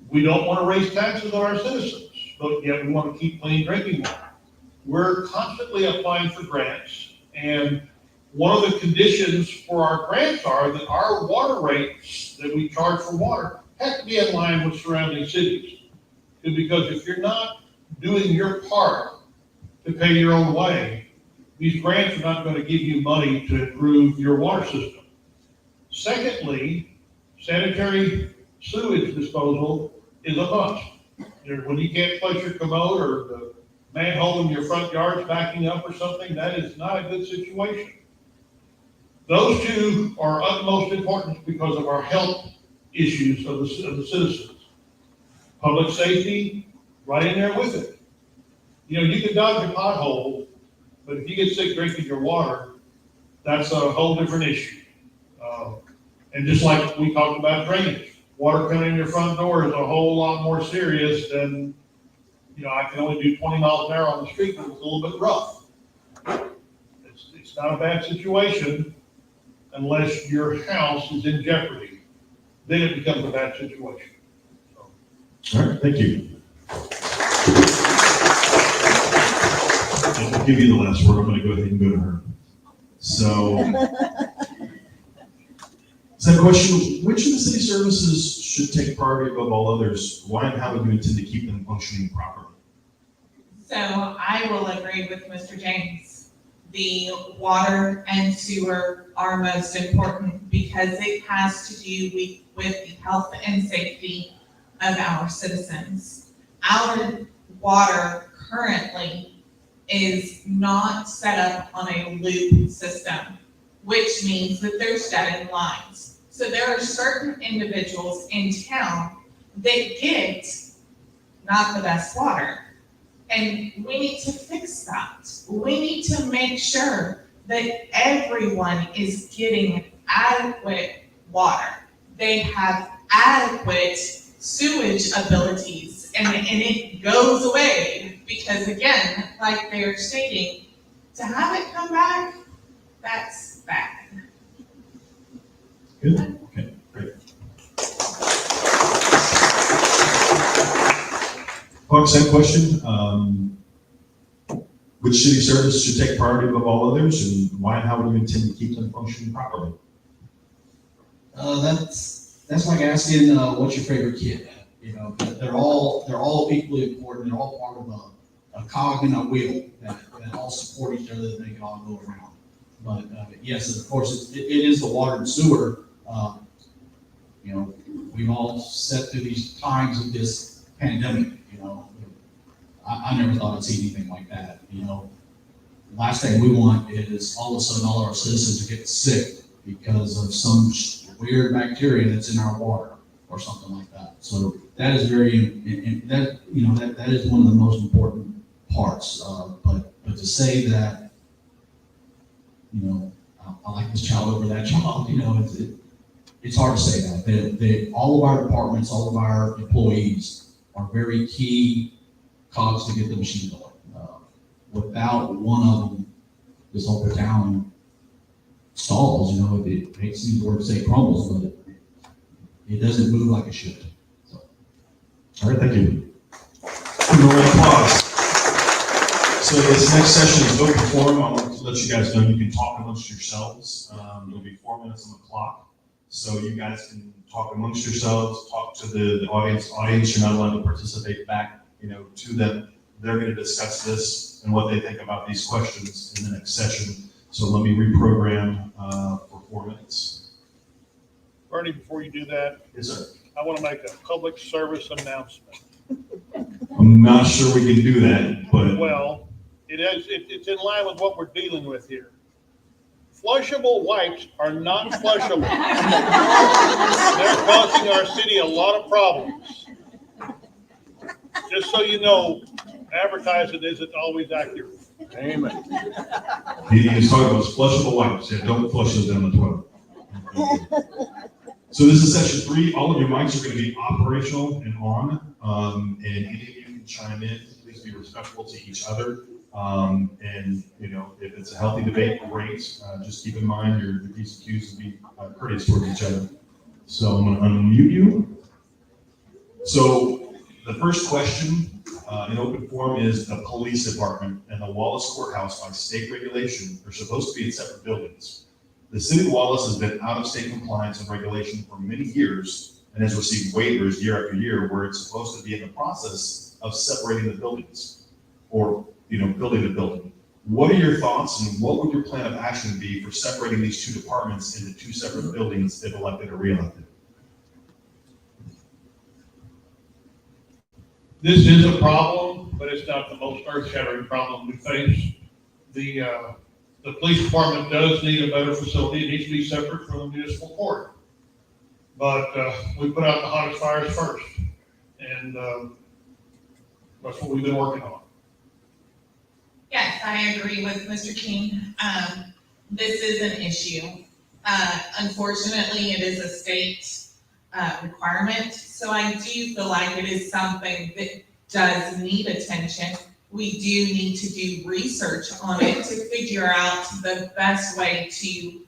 We don't want to raise taxes on our citizens, but yet we want to keep clean drinking water. We're constantly applying for grants, and one of the conditions for our grants are that our water rates that we charge for water have to be in line with surrounding cities. Because if you're not doing your part to pay your own way, these grants are not going to give you money to improve your water system. Secondly, sanitary sewage disposal is a must. When you can't flush your commode or the manhole in your front yard's backing up or something, that is not a good situation. Those two are utmost importance because of our health issues of the citizens. Public safety, right in there with it. You can dodge a pothole, but if you get sick drinking your water, that's a whole different issue. And just like we talked about drainage, water coming in your front door is a whole lot more serious than, I can only do 20 miles an hour on the street because it's a little bit rough. It's not a bad situation unless your house is in jeopardy. Then it becomes a bad situation. All right, thank you. I'll give you the last word. I'm going to go ahead and go to her. So, second question, which of the city services should take priority above all others? Why and how would you intend to keep them functioning properly? So I will agree with Mr. James. The water and sewer are most important because it has to do with the health and safety of our citizens. Our water currently is not set up on a loop system, which means that there's dead-end lines. So there are certain individuals in town that get not the best water. And we need to fix that. We need to make sure that everyone is getting adequate water. They have adequate sewage abilities, and it goes away because, again, like they're stating, to have it come back, that's bad. Good. Okay, great. Clark, same question. Which city service should take priority above all others, and why and how would you intend to keep them functioning properly? That's like asking, what's your favorite kid? They're all equally important. They're all part of a cog in a wheel that all support each other, that make it all go around. But yes, of course, it is the water and sewer. We've all sat through these times of this pandemic. I never thought I'd see anything like that. Last thing we want is all of a sudden all our citizens are getting sick because of some weird bacteria that's in our water or something like that. So that is that is one of the most important parts. But to say that, I like this child over that child, it's hard to say that. All of our departments, all of our employees are very key cogs to get the machine going. Without one of them, this whole town stalls. It makes the word say crumbles, but it doesn't move like it should. So. All right, thank you. Round of applause. So this next session is open forum. I want to let you guys know you can talk amongst yourselves. There'll be 4 minutes on the clock. So you guys can talk amongst yourselves, talk to the audience. You're not allowed to participate back, to them. they're going to discuss this and what they think about these questions in the next session. So let me reprogram for 4 minutes. Bernie, before you do that, Yes, sir. I want to make a public service announcement. I'm not sure we can do that, but Well, it's in line with what we're dealing with here. Flushable wipes are not flushable. They're causing our city a lot of problems. Just so you know, advertising isn't always accurate. Amen. he was talking about flushable wipes. Yeah, don't flush those down the toilet. So this is session 3. All of your mics are going to be operational and on, and any of you can chime in. Please be respectful to each other. And you know, if it's a healthy debate, great. Just keep in mind your P's and Q's will be courteous towards each other. So I'm going to unmute you. So the first question in open forum is the police department and the Wallis courthouse by state regulation are supposed to be in separate buildings. The city of Wallis has been out of state compliance and regulation for many years and has received waivers year after year where it's supposed to be in the process of separating the buildings or, you know, building the building. What are your thoughts and what would your plan of action be for separating these 2 departments into 2 separate buildings if elected or re-elected? This is a problem, but it's not the most earth-shattering problem we face. The police department does need a better facility. It needs to be separate from the municipal court. But we put out the hottest fires first, and that's what we've been working on. Yes, I agree with Mr. King. This is an issue. Unfortunately, it is a state requirement, so I do feel like it is something that does need attention. We do need to do research on it to figure out the best way to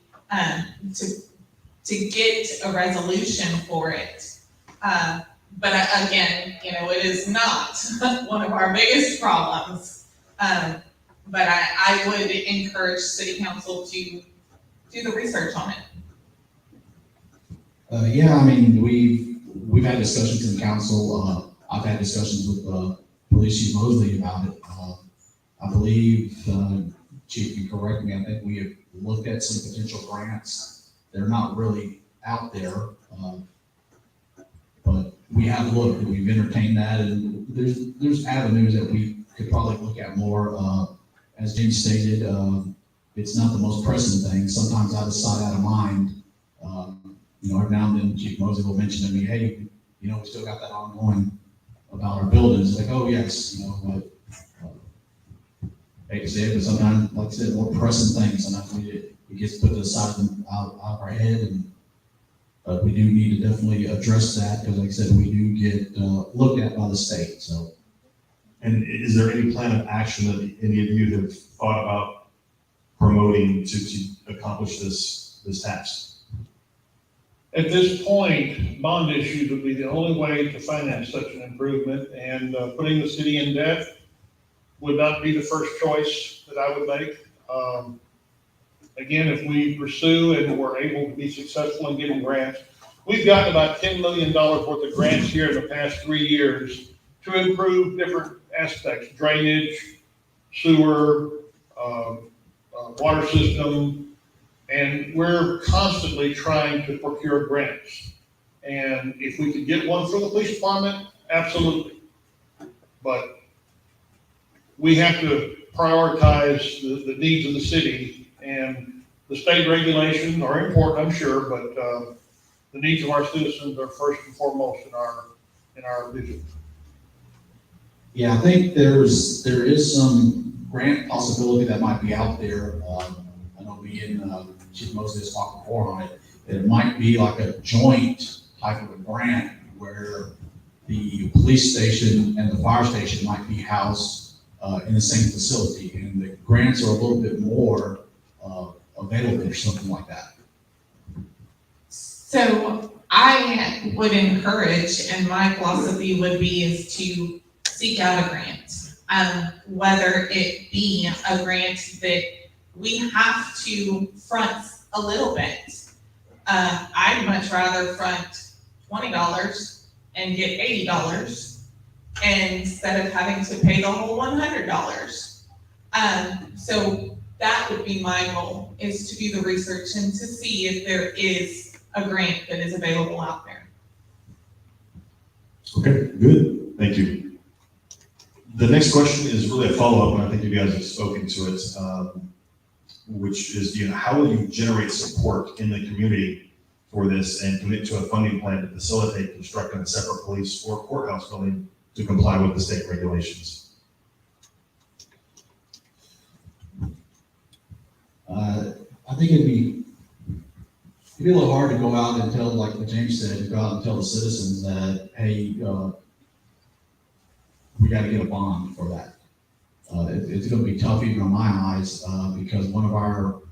get a resolution for it. But again, you know, it is not one of our biggest problems. But I would encourage city council to do the research on it. Yeah, I mean, we've had discussions in council. I've had discussions with Police Chief Mosley about it. I believe, Chief, you correct me, I think we have looked at some potential grants. They're not really out there, but we have looked, we've entertained that, and there's avenues that we could probably look at more. As James stated, it's not the most pressing thing. Sometimes out of sight, out of mind. You know, every now and then Chief Mosley will mention to me, hey, you know, we still got that ongoing about our buildings. Like, oh yes, you know, but hate to say it, but sometimes, like I said, more pressing things, sometimes it gets put to the side out of our head, and but we do need to definitely address that because, like I said, we do get looked at by the state. So, And is there any plan of action that any of you have thought about promoting to accomplish this task? At this point, bond issues would be the only way to finance such an improvement, and putting the city in debt would not be the first choice that I would make. Again, if we pursue and we're able to be successful in getting grants, we've gotten about $10 million worth of grants here in the past 3 years to improve different aspects, drainage, sewer, water system, and we're constantly trying to procure grants. And if we could get one from the police department, absolutely. But we have to prioritize the needs of the city, and the state regulations are important, I'm sure, but the needs of our citizens are first and foremost in our vision. yeah, I think there is some grant possibility that might be out there. I know me and Chief Mosley has talked before on it, that it might be like a joint type of a grant where the police station and the fire station might be housed in the same facility, and the grants are a little bit more available or something like that. So I would encourage, and my philosophy would be, is to seek out a grant. Whether it be a grant that we have to front a little bit. I'd much rather front $20 and get $80 instead of having to pay the whole $100. So that would be my goal, is to do the research and to see if there is a grant that is available out there. Okay, good, thank you. The next question is really a follow-up, and I think you guys have spoken to it, which is, how will you generate support in the community for this and commit to a funding plan to facilitate constructing a separate police or courthouse building to comply with the state regulations? I think it'd be a little hard to go out and tell, like what James said, to go out and tell the citizens that, hey, we got to get a bond for that. It's going to be tough even in my eyes, because one of our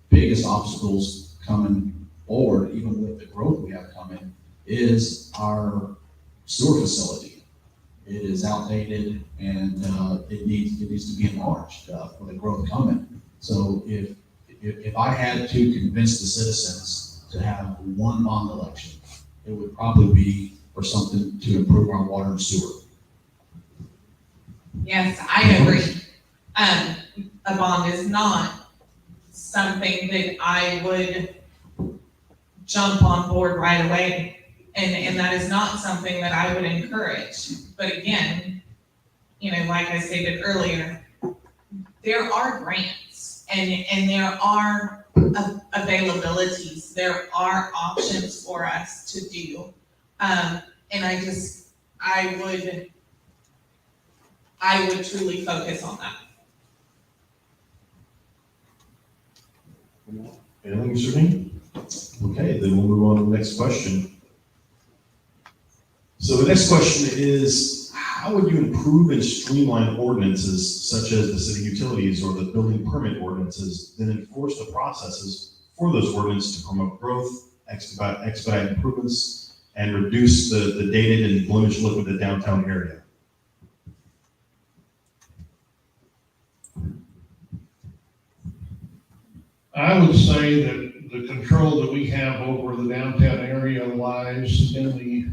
biggest obstacles coming forward, even with the growth we have coming, is our sewer facility. It is outdated and it needs to be enlarged for the growth coming. So if I had to convince the citizens to have one bond election, it would probably be for something to improve our water and sewer. Yes, I agree. A bond is not something that I would jump on board right away. And that is not something that I would encourage. But again, like I stated earlier, there are grants and there are availabilities. There are options for us to do. And I would truly focus on that. Anything, Mr. Dean? Okay, then we'll move on to the next question. So the next question is, how would you improve and streamline ordinances such as the city utilities or the building permit ordinances, then enforce the processes for those ordinances to promote growth, expedite improvements, and reduce the dated and blemished look of the downtown area? I would say that the control that we have over the downtown area lies in the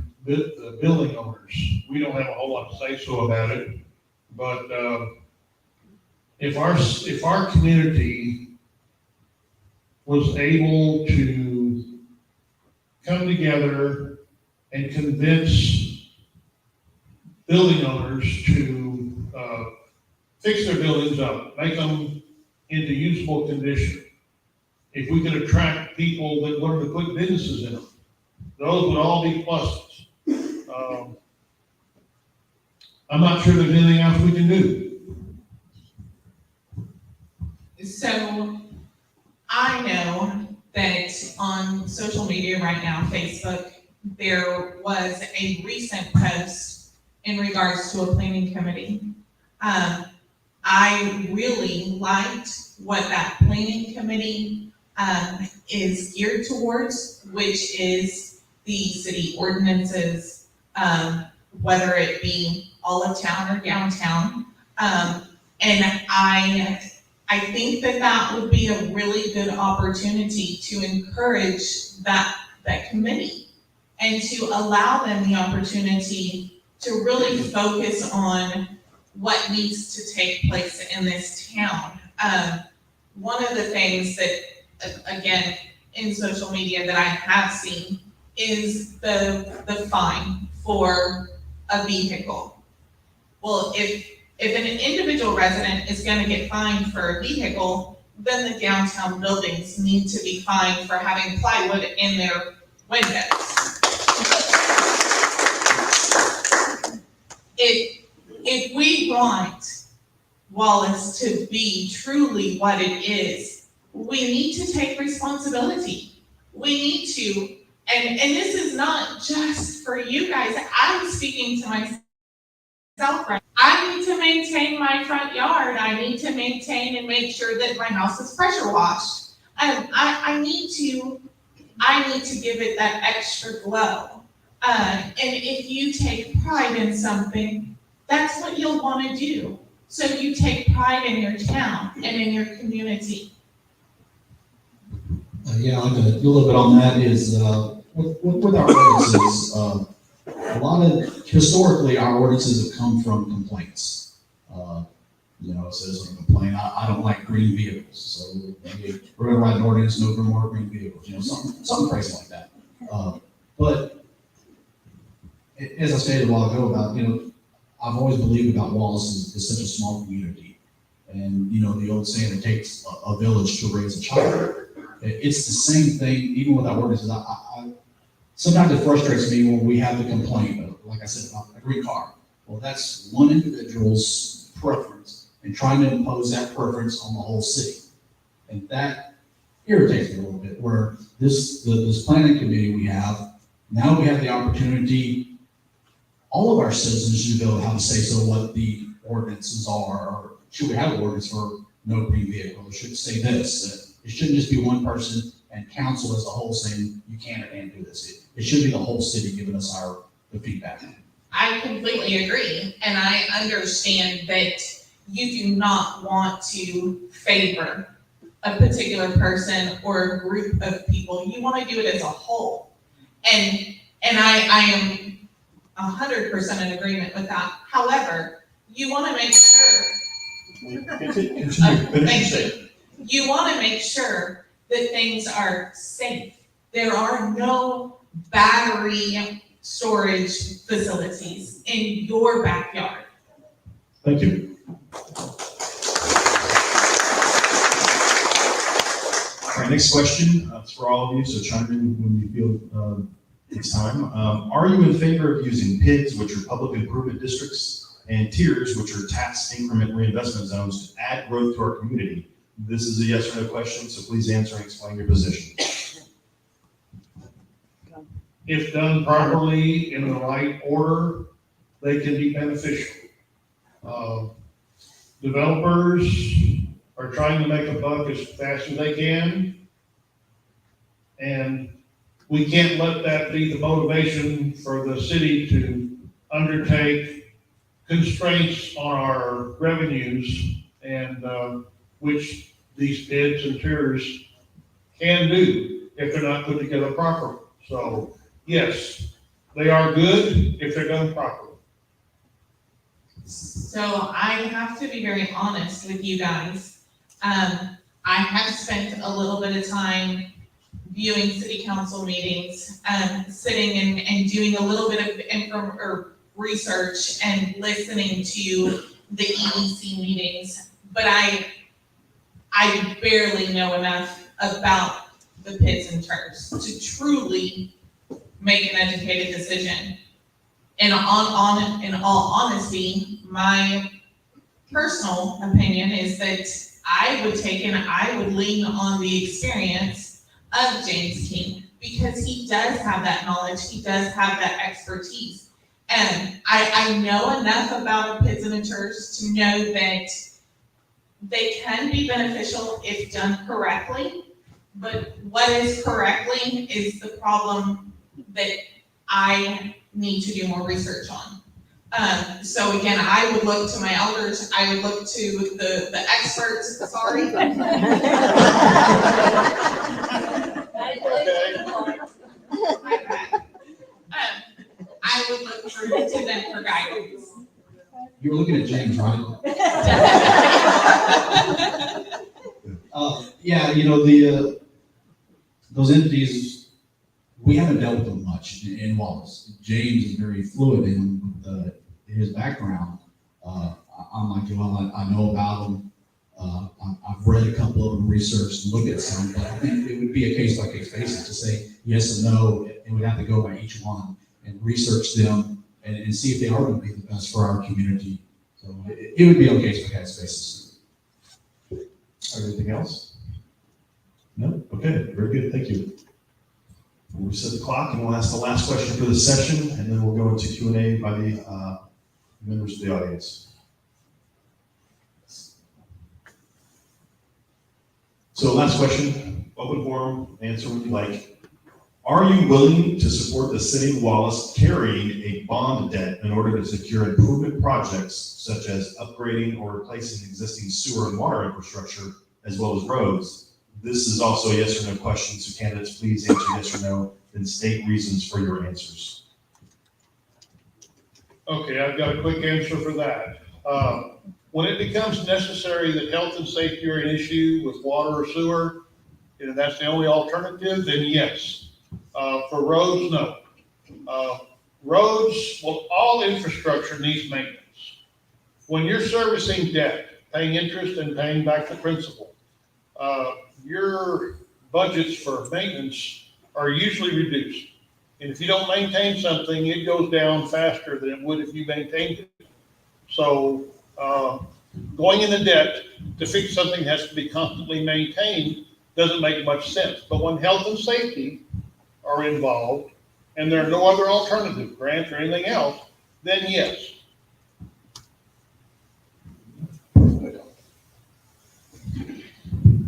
building owners. We don't have a whole lot to say so about it, but if our community was able to come together and convince building owners to fix their buildings up, make them into usable condition, if we could attract people that wanted to put businesses in them, those would all be pluses. I'm not sure there's anything else we can do. So I know that on social media right now, Facebook, there was a recent post in regards to a planning committee. I really liked what that planning committee is geared towards, which is the city ordinances, whether it be all of town or downtown. And I think that would be a really good opportunity to encourage that committee and to allow them the opportunity to really focus on what needs to take place in this town. One of the things that, again, in social media that I have seen is the fine for a vehicle. Well, if an individual resident is going to get fined for a vehicle, then the downtown buildings need to be fined for having plywood in their windows. If we want Wallis to be truly what it is, we need to take responsibility. We need to, and this is not just for you guys. I'm speaking to myself, right? I need to maintain my front yard. I need to maintain and make sure that my house is pressure washed. I need to give it that extra glow. And if you take pride in something, that's what you'll want to do. So you take pride in your town and in your community. Yeah, I'll do a little bit on that is, with our ordinances, a lot of, historically, our ordinances have come from complaints. You know, it says on a complaint, I don't like green vehicles, so maybe we're gonna write an ordinance, no more green vehicles, you know, something crazy like that. But as I stated a while ago about, you know, I've always believed about Wallis is such a small community. And, you know, the old saying, it takes a village to raise a child. It's the same thing, even with our ordinances. Sometimes it frustrates me when we have the complaint, like I said, about a green car. Well, that's one individual's preference and trying to impose that preference on the whole city. And that irritates me a little bit, where this planning committee we have, now we have the opportunity, all of our citizens should be able to have a say so what the ordinances are, or should we have an ordinance for no green vehicle, or should it say this? It shouldn't just be one person and council as a whole saying, you can or can't do this. It should be the whole city giving us the feedback. I completely agree, and I understand that you do not want to favor a particular person or a group of people. You want to do it as a whole. And I am 100% in agreement with that. However, you want to make sure, you want to make sure that things are safe. There are no battery storage facilities in your backyard. Thank you. All right, next question. It's for all of you, so chime in when you feel it's time. Are you in favor of using PIDs, which are public improvement districts, and tiers, which are tax increment reinvestment zones, to add growth to our community? This is a yes or no question, so please answer and explain your position. If done properly in the right order, they can be beneficial. Developers are trying to make a buck as fast as they can. And we can't let that be the motivation for the city to undertake constraints on our revenues, and which these bids and tiers can do if they're not put together properly. So yes, they are good if they're done properly. So I have to be very honest with you guys. I have spent a little bit of time viewing city council meetings, sitting and doing a little bit of research and listening to the EDC meetings, but I barely know enough about the pits and turfs to truly make an educated decision. And in all honesty, my personal opinion is that I would lean on the experience of James King, because he does have that knowledge, he does have that expertise. And I know enough about pits and turfs to know that they can be beneficial if done correctly, but what is correctly is the problem that I need to do more research on. So again, I would look to my elders, I would look to the experts, sorry. I would look to them for guidance. You were looking at James, right? Yeah, you know, those entities, we haven't dealt with them much in Wallis. James is very fluid in his background. I'm like, well, I know about them. I've read a couple of them, researched and looked at some, but I think it would be a case by case basis to say yes and no, and we'd have to go by each one and research them and see if they are going to be the best for our community. So it would be on a case by case basis. Anything else? No? Okay, very good, thank you. We'll reset the clock and we'll ask the last question for the session, and then we'll go into Q&A by the members of the audience. So last question, open forum, answer what you like. Are you willing to support the city of Wallis carrying a bond debt in order to secure improvement projects such as upgrading or replacing existing sewer and water infrastructure as well as roads? This is also a yes or no question, so candidates please answer yes or no, then state reasons for your answers. Okay, I've got a quick answer for that. When it becomes necessary that health and safety are an issue with water or sewer, that's the only alternative, then yes. For roads, no. Roads, well, all infrastructure needs maintenance. When you're servicing debt, paying interest and paying back the principal, your budgets for maintenance are usually reduced. And if you don't maintain something, it goes down faster than it would if you maintained it. So, going into debt to fix something that has to be constantly maintained doesn't make much sense. But when health and safety are involved and there are no other alternative, grants or anything else, then yes.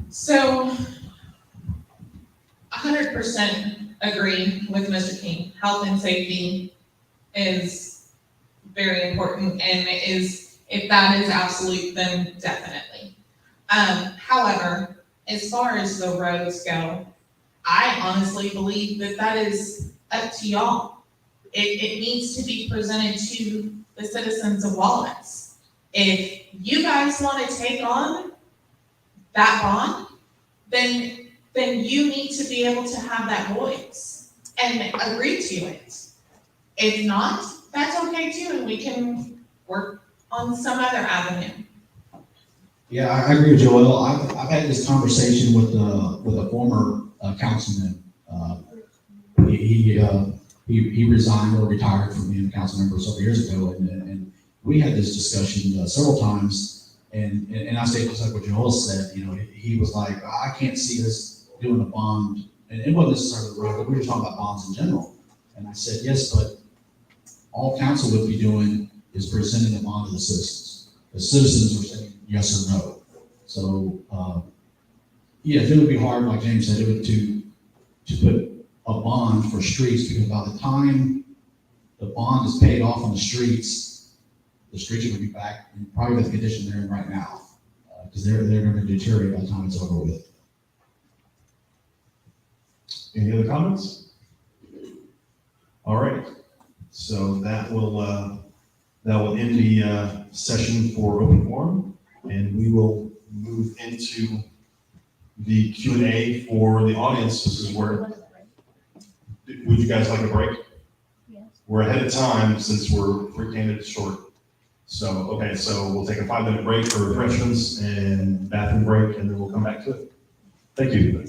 So, 100% agree with Mr. King. Health and safety is very important, and if that is absolute, then definitely. However, as far as the roads go, I honestly believe that is up to y'all. It needs to be presented to the citizens of Wallace. If you guys want to take on that bond, then you need to be able to have that voice and agree to it. If not, that's okay too, and we can work on some other avenue. Yeah, I agree with Joel. I've had this conversation with a former councilman. He resigned or retired from being a council member several years ago, and we had this discussion several times. And I say just like what Joel said, he was like, I can't see us doing a bond, and it wasn't necessarily the road, but we were talking about bonds in general. And I said, yes, but all council would be doing is presenting a bond to the citizens. The citizens are saying yes or no. So, yes, it would be hard, like James said, to put a bond for streets, because by the time the bond is paid off on the streets are going to be back in probably the condition they're in right now, because they're going to deteriorate by the time it's over with. Any other comments? All right, so that will end the session for open forum, and we will move into the Q&A for the audience. This is where, would you guys like a break? Yes. We're ahead of time since we're 3 candidates short. So, okay, so we'll take a 5-minute break for refreshments and bathroom break, and then we'll come back to it. Thank you.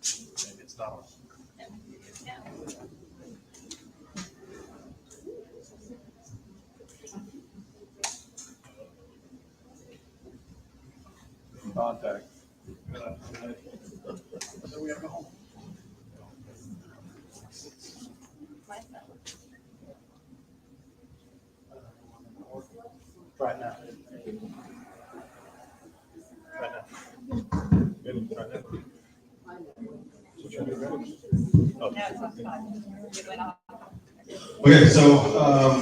It's not. Contact. Right now. Right now. Good, right now. Okay, so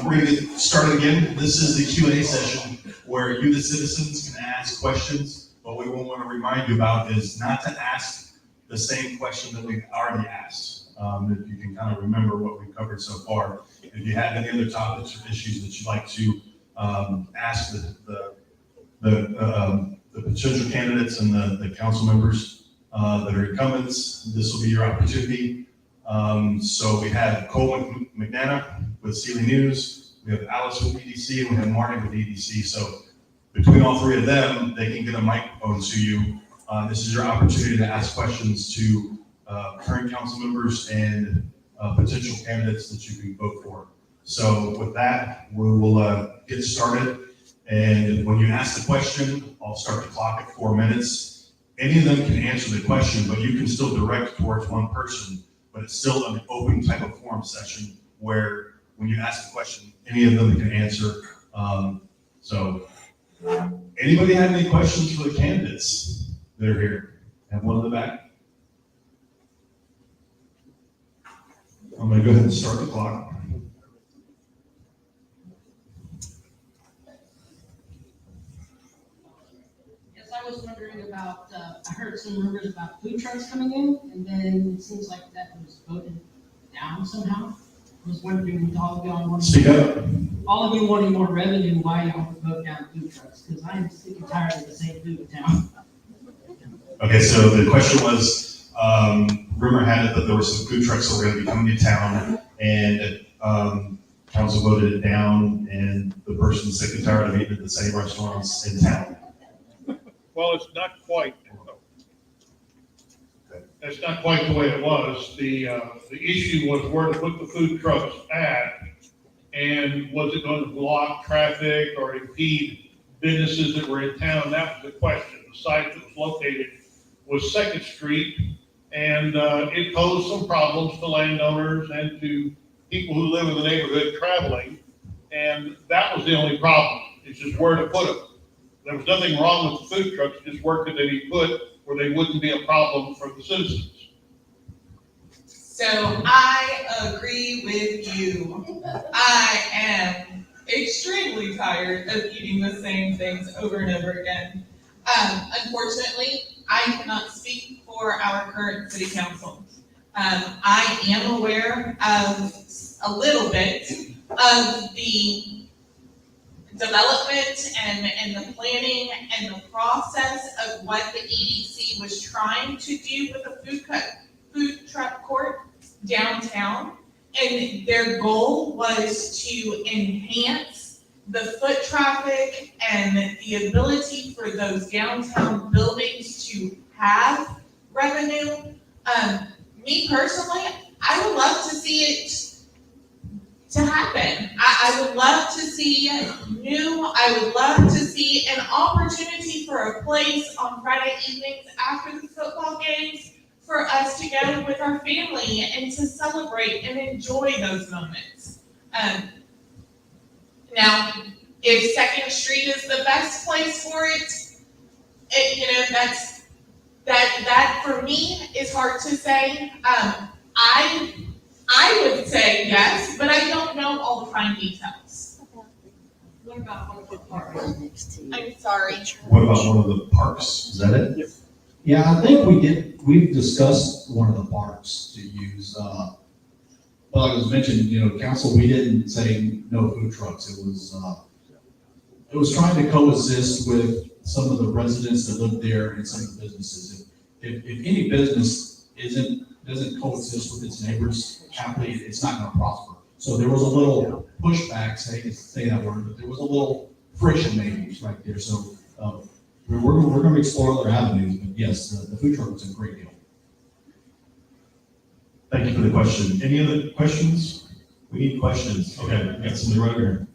we're gonna get started again. This is the Q&A session where you, the citizens, can ask questions. What we will want to remind you about is not to ask the same question that we've already asked. If you can kind of remember what we've covered so far. If you have any other topics or issues that you'd like to ask the potential candidates and the council members that are incumbents, this will be your opportunity. So we have Cole McNana with Sealy News, we have Alice with EDC, and we have Martin with EDC. So between all three of them, they can get a microphone to you. This is your opportunity to ask questions to current council members and potential candidates that you can vote for. So with that, we will get started. And when you ask the question, I'll start the clock at 4 minutes. Any of them can answer the question, but you can still direct towards one person. But it's still an open type of forum session where when you ask a question, any of them can answer. So anybody have any questions for the candidates that are here? Have one in the back. I'm gonna go ahead and start the clock. Yes, I was wondering about, I heard some rumors about food trucks coming in, and then it seems like that was voted down somehow. I was wondering, with all of y'all wanting. Speak up. All of you wanting more revenue, why y'all would vote down food trucks? Because I'm sick and tired of the same food in town. Okay, so the question was, rumor had it that there were some food trucks that were gonna be coming to town, and council voted it down, and the person's sick and tired of eating at the same restaurants in town. Well, it's not quite. That's not quite the way it was. The issue was where to put the food trucks at, and was it going to block traffic or impede businesses that were in town? That was the question. The site that was located was 2nd Street, and it posed some problems to landowners and to people who live in the neighborhood traveling, and that was the only problem. It's just where to put them. There was nothing wrong with the food trucks, just where could they be put where they wouldn't be a problem for the citizens. So I agree with you. I am extremely tired of eating the same things over and over again. Unfortunately, I cannot speak for our current city council. I am aware of a little bit of the development and the planning and the process of what the EDC was trying to do with the food truck court downtown. And their goal was to enhance the foot traffic and the ability for those downtown buildings to have revenue. Me personally, I would love to see it to happen. I would love to see I would love to see an opportunity for a place on Friday evenings after the football games for us to go with our family and to celebrate and enjoy those moments. Now, if 2nd Street is the best place for it, you know, that for me is hard to say. I would say yes, but I don't know all the fine details. What about one of the parks? I'm sorry. What about one of the parks? Is that it? Yeah, I think we've discussed one of the parks to use, but like I was mentioned, you know, council, we didn't say no food trucks. It was trying to coexist with some of the residents that live there and some of the businesses. If any business doesn't coexist with its neighbors happily, it's not gonna prosper. So there was a little pushback, say that word, but there was a little friction maybe right there. So we're gonna explore other avenues, but yes, the food truck was a great deal. Thank you for the question. Any other questions? We need questions. Okay, we got somebody right here.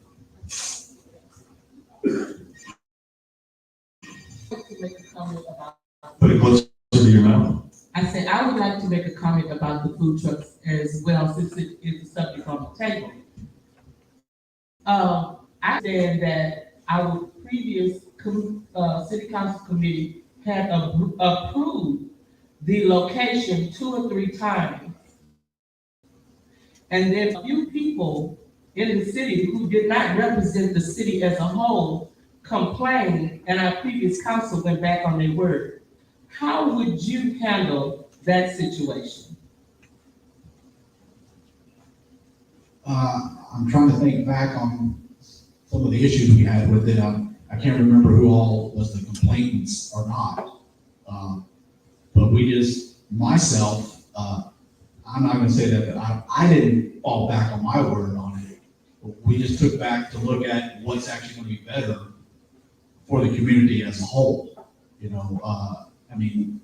To make a comment about, Put it closer to your mouth. I said, I would like to make a comment about the food trucks as well, since it is a subject on the table. I said that our previous city council committee had approved the location 2 or 3 times. And then a few people in the city who did not represent the city as a whole complained, and our previous council went back on their word. How would you handle that situation? I'm trying to think back on some of the issues we had with it. I can't remember who all was the complainants or not. But we just, myself, I'm not gonna say that I didn't fall back on my word on it. We just took back to look at what's actually gonna be better for the community as a whole. You know, I mean,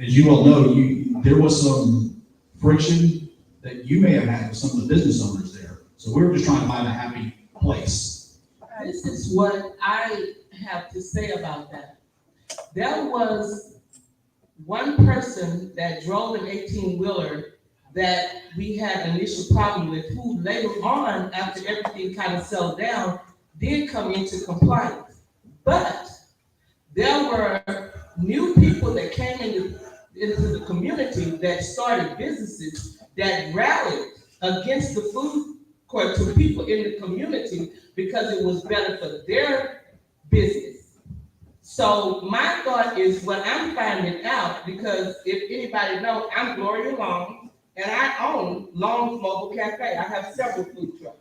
as you all know, there was some friction that you may have had with some of the business owners there. So we were just trying to find a happy place. This is what I have to say about that. There was one person that drove an 18-wheeler that we had an initial problem with, who later on, after everything kind of settled down, did come into compliance. But there were new people that came into the community that started businesses that rallied against the food court to people in the community because it was better for their business. So my thought is, what I'm finding out, because if anybody knows, I'm Gloria Long, and I own Long's Mobile Cafe. I have several food trucks.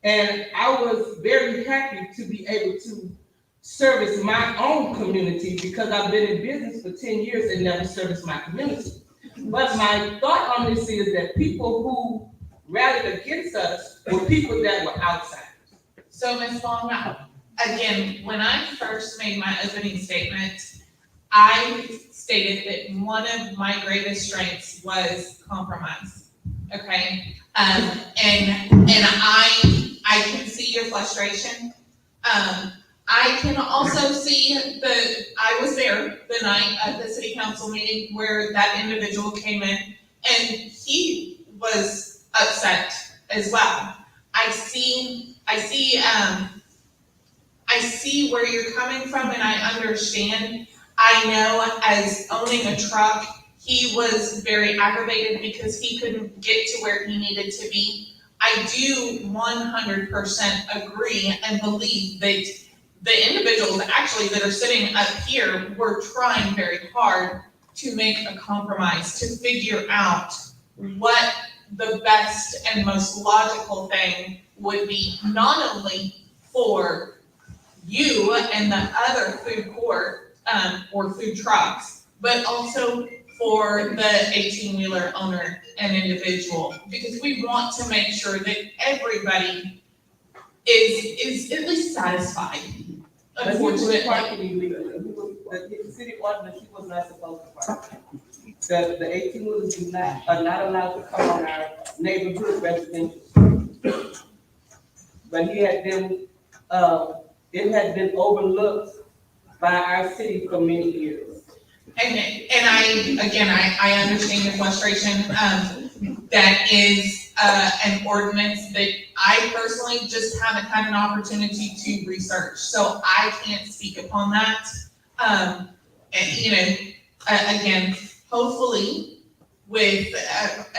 And I was very happy to be able to service my own community because I've been in business for 10 years and never serviced my community. But my thought on this is that people who rallied against us were people that were outsiders. So Ms. Long, again, when I first made my opening statement, I stated that one of my greatest strengths was compromise. Okay, and I can see your frustration. I can also see that I was there the night at the city council meeting where that individual came in, and he was upset as well. I see where you're coming from, and I understand. I know, as owning a truck, he was very aggravated because he couldn't get to where he needed to be. I do 100% agree and believe that the individuals actually that are sitting up here were trying very hard to make a compromise, to figure out what the best and most logical thing would be, not only for you and the other food court or food trucks, but also for the 18-wheeler owner and individual, because we want to make sure that everybody is at least satisfied. Unfortunately, Parking illegally. The city ordinance, he was not supposed to park. The 18-wheelers are not allowed to come on our neighborhood residential streets. But he had been, it had been overlooked by our city for many years. And I understand your frustration. That is an ordinance that I personally just haven't had an opportunity to research, so I can't speak upon that. And again, hopefully with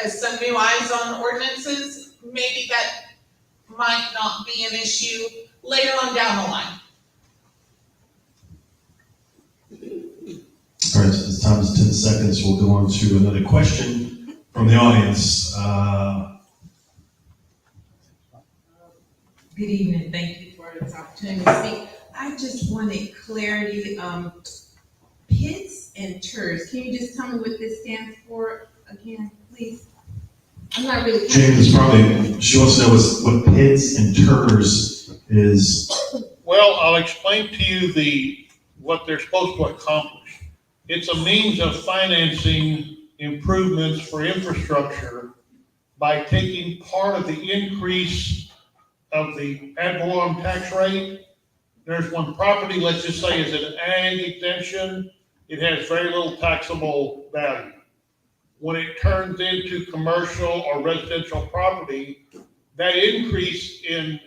some new eyes on ordinances, maybe that might not be an issue later on down the line. All right, so this time is 10 seconds. We'll go on to another question from the audience. Good evening. Thank you for this opportunity to speak. I just wanted clarity. PITS and TERS. Can you just tell me what this stands for again, please? I'm not really. James, probably, she wants to know what PITS and TERS is. Well, I'll explain to you what they're supposed to accomplish. It's a means of financing improvements for infrastructure by taking part of the increase of the ad valorem tax rate. There's one property, let's just say is an ag exemption, it has very little taxable value. When it turns into commercial or residential property, that increase in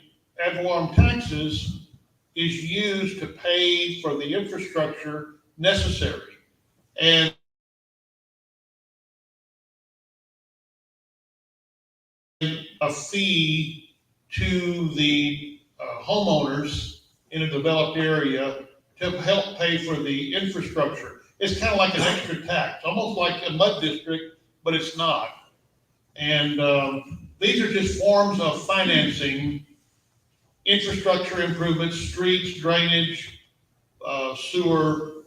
ad valorem taxes is used to pay for the infrastructure necessary. And a fee to the homeowners in a developed area to help pay for the infrastructure. It's kind of like an extra tax, almost like a mud district, but it's not. And these are just forms of financing infrastructure improvements, streets, drainage, sewer.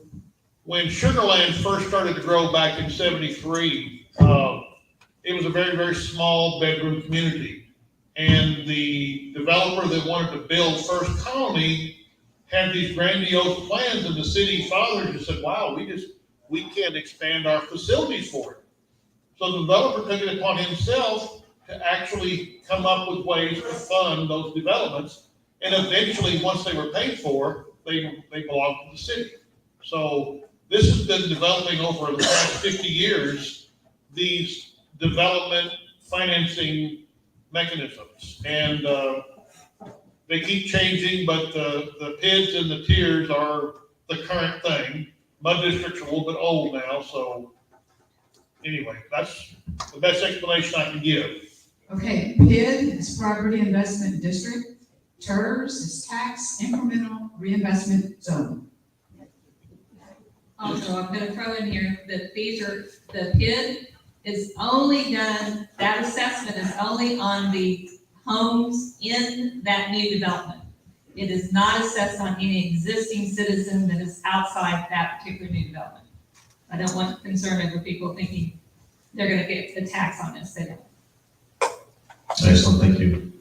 When Sugarland first started to grow back in '73, it was a very, very small bedroom community. And the developer that wanted to build First Colony had these grandiose plans, and the city father just said, wow, we can't expand our facilities for it. So the developer took it upon himself to actually come up with ways to fund those developments. And eventually, once they were paid for, they belonged to the city. So this has been developing over the past 50 years, these development financing mechanisms. And they keep changing, but the PIDs and the tiers are the current thing. Mud districts are a little bit old now, so anyway, that's the best explanation I can give. Okay, PID is Property Investment District. TERS is Tax Incremental Reinvestment Zone. Also, I'm gonna throw in here that the PID is only done, that assessment is only on the homes in that new development. It is not assessed on any existing citizen that is outside that particular new development. I don't want concern over people thinking they're gonna get a tax on this, they don't. Excellent, thank you.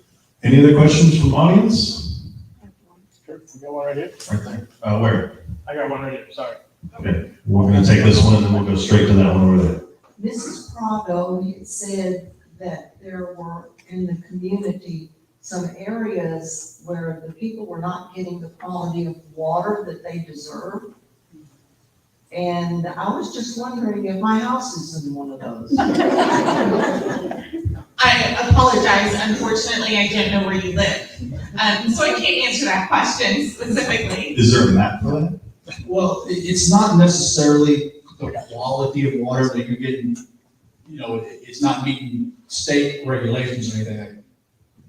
Any other questions from the audience? Sure, we got one right here. Right there. Where? I got one right here, sorry. Okay, we're gonna take this one and then we'll go straight to that one over there. Mrs. Prado had said that there were in the community some areas where the people were not getting the quality of water that they deserve. And I was just wondering if my house is in one of those. I apologize, unfortunately, I don't know where you live, so I can't answer that question specifically. Is there a map for that? Well, it's not necessarily the quality of water that you're getting, it's not meeting state regulations or anything like that.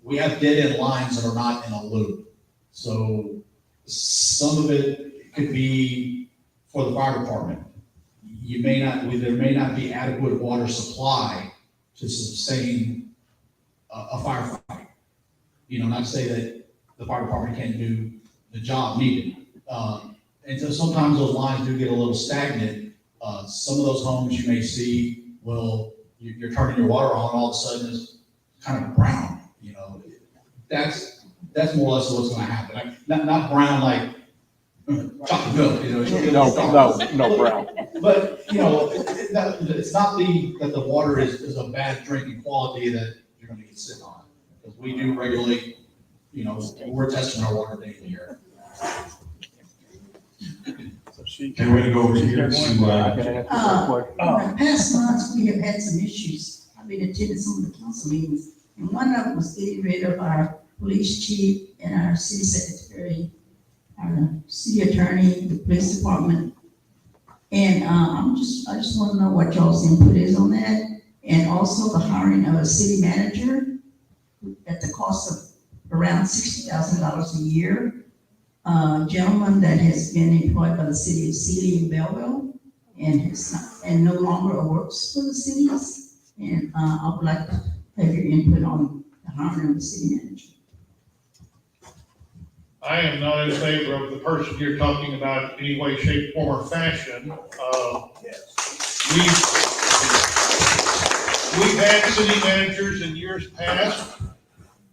We have dead-end lines that are not in a loop. So some of it could be for the fire department. There may not be adequate water supply to sustain a firefight. Not to say that the fire department can't do the job needed. And so sometimes those lines do get a little stagnant. Some of those homes you may see, you're turning your water on, all of a sudden it's kind of brown. That's more or less what's going to happen. Not brown like chocolate milk. No brown. But it's not that the water is a bad drinking quality that you're going to get sick on, because we do regulate. We're testing our water daily here. Okay, we're gonna go over here to, In the past months, we have had some issues. I've been attending some of the council meetings, and one of them was getting rid of our police chief and our city secretary, our city attorney, the police department. And I just want to know what y'all's input is on that, and also the hiring of a city manager at the cost of around $60,000 a year. Gentleman that has been employed by the city of Sealy in Belleville and no longer works for the cities. And I would like to have your input on the hiring of the city manager. I am not in favor of the person you're talking about in any way, shape, form, or fashion. We've had city managers in years past,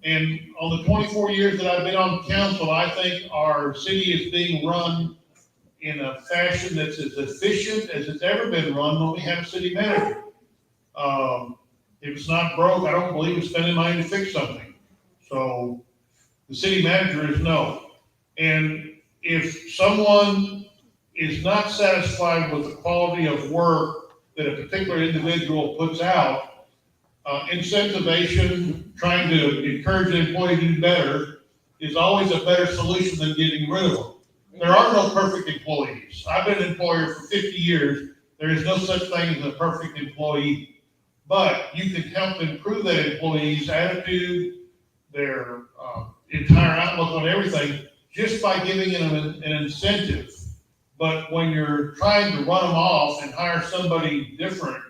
and on the 24 years that I've been on council, I think our city is being run in a fashion that's as efficient as it's ever been run when we have a city manager. If it's not broke, I don't believe in spending money to fix something. So the city manager is no. And if someone is not satisfied with the quality of work that a particular individual puts out, incentivization, trying to encourage the employee to do better is always a better solution than getting rid of them. There are no perfect employees. I've been an employer for 50 years. There is no such thing as a perfect employee. But you can help improve that employee's attitude, their entire outlook on everything, just by giving them an incentive. But when you're trying to run them off and hire somebody different,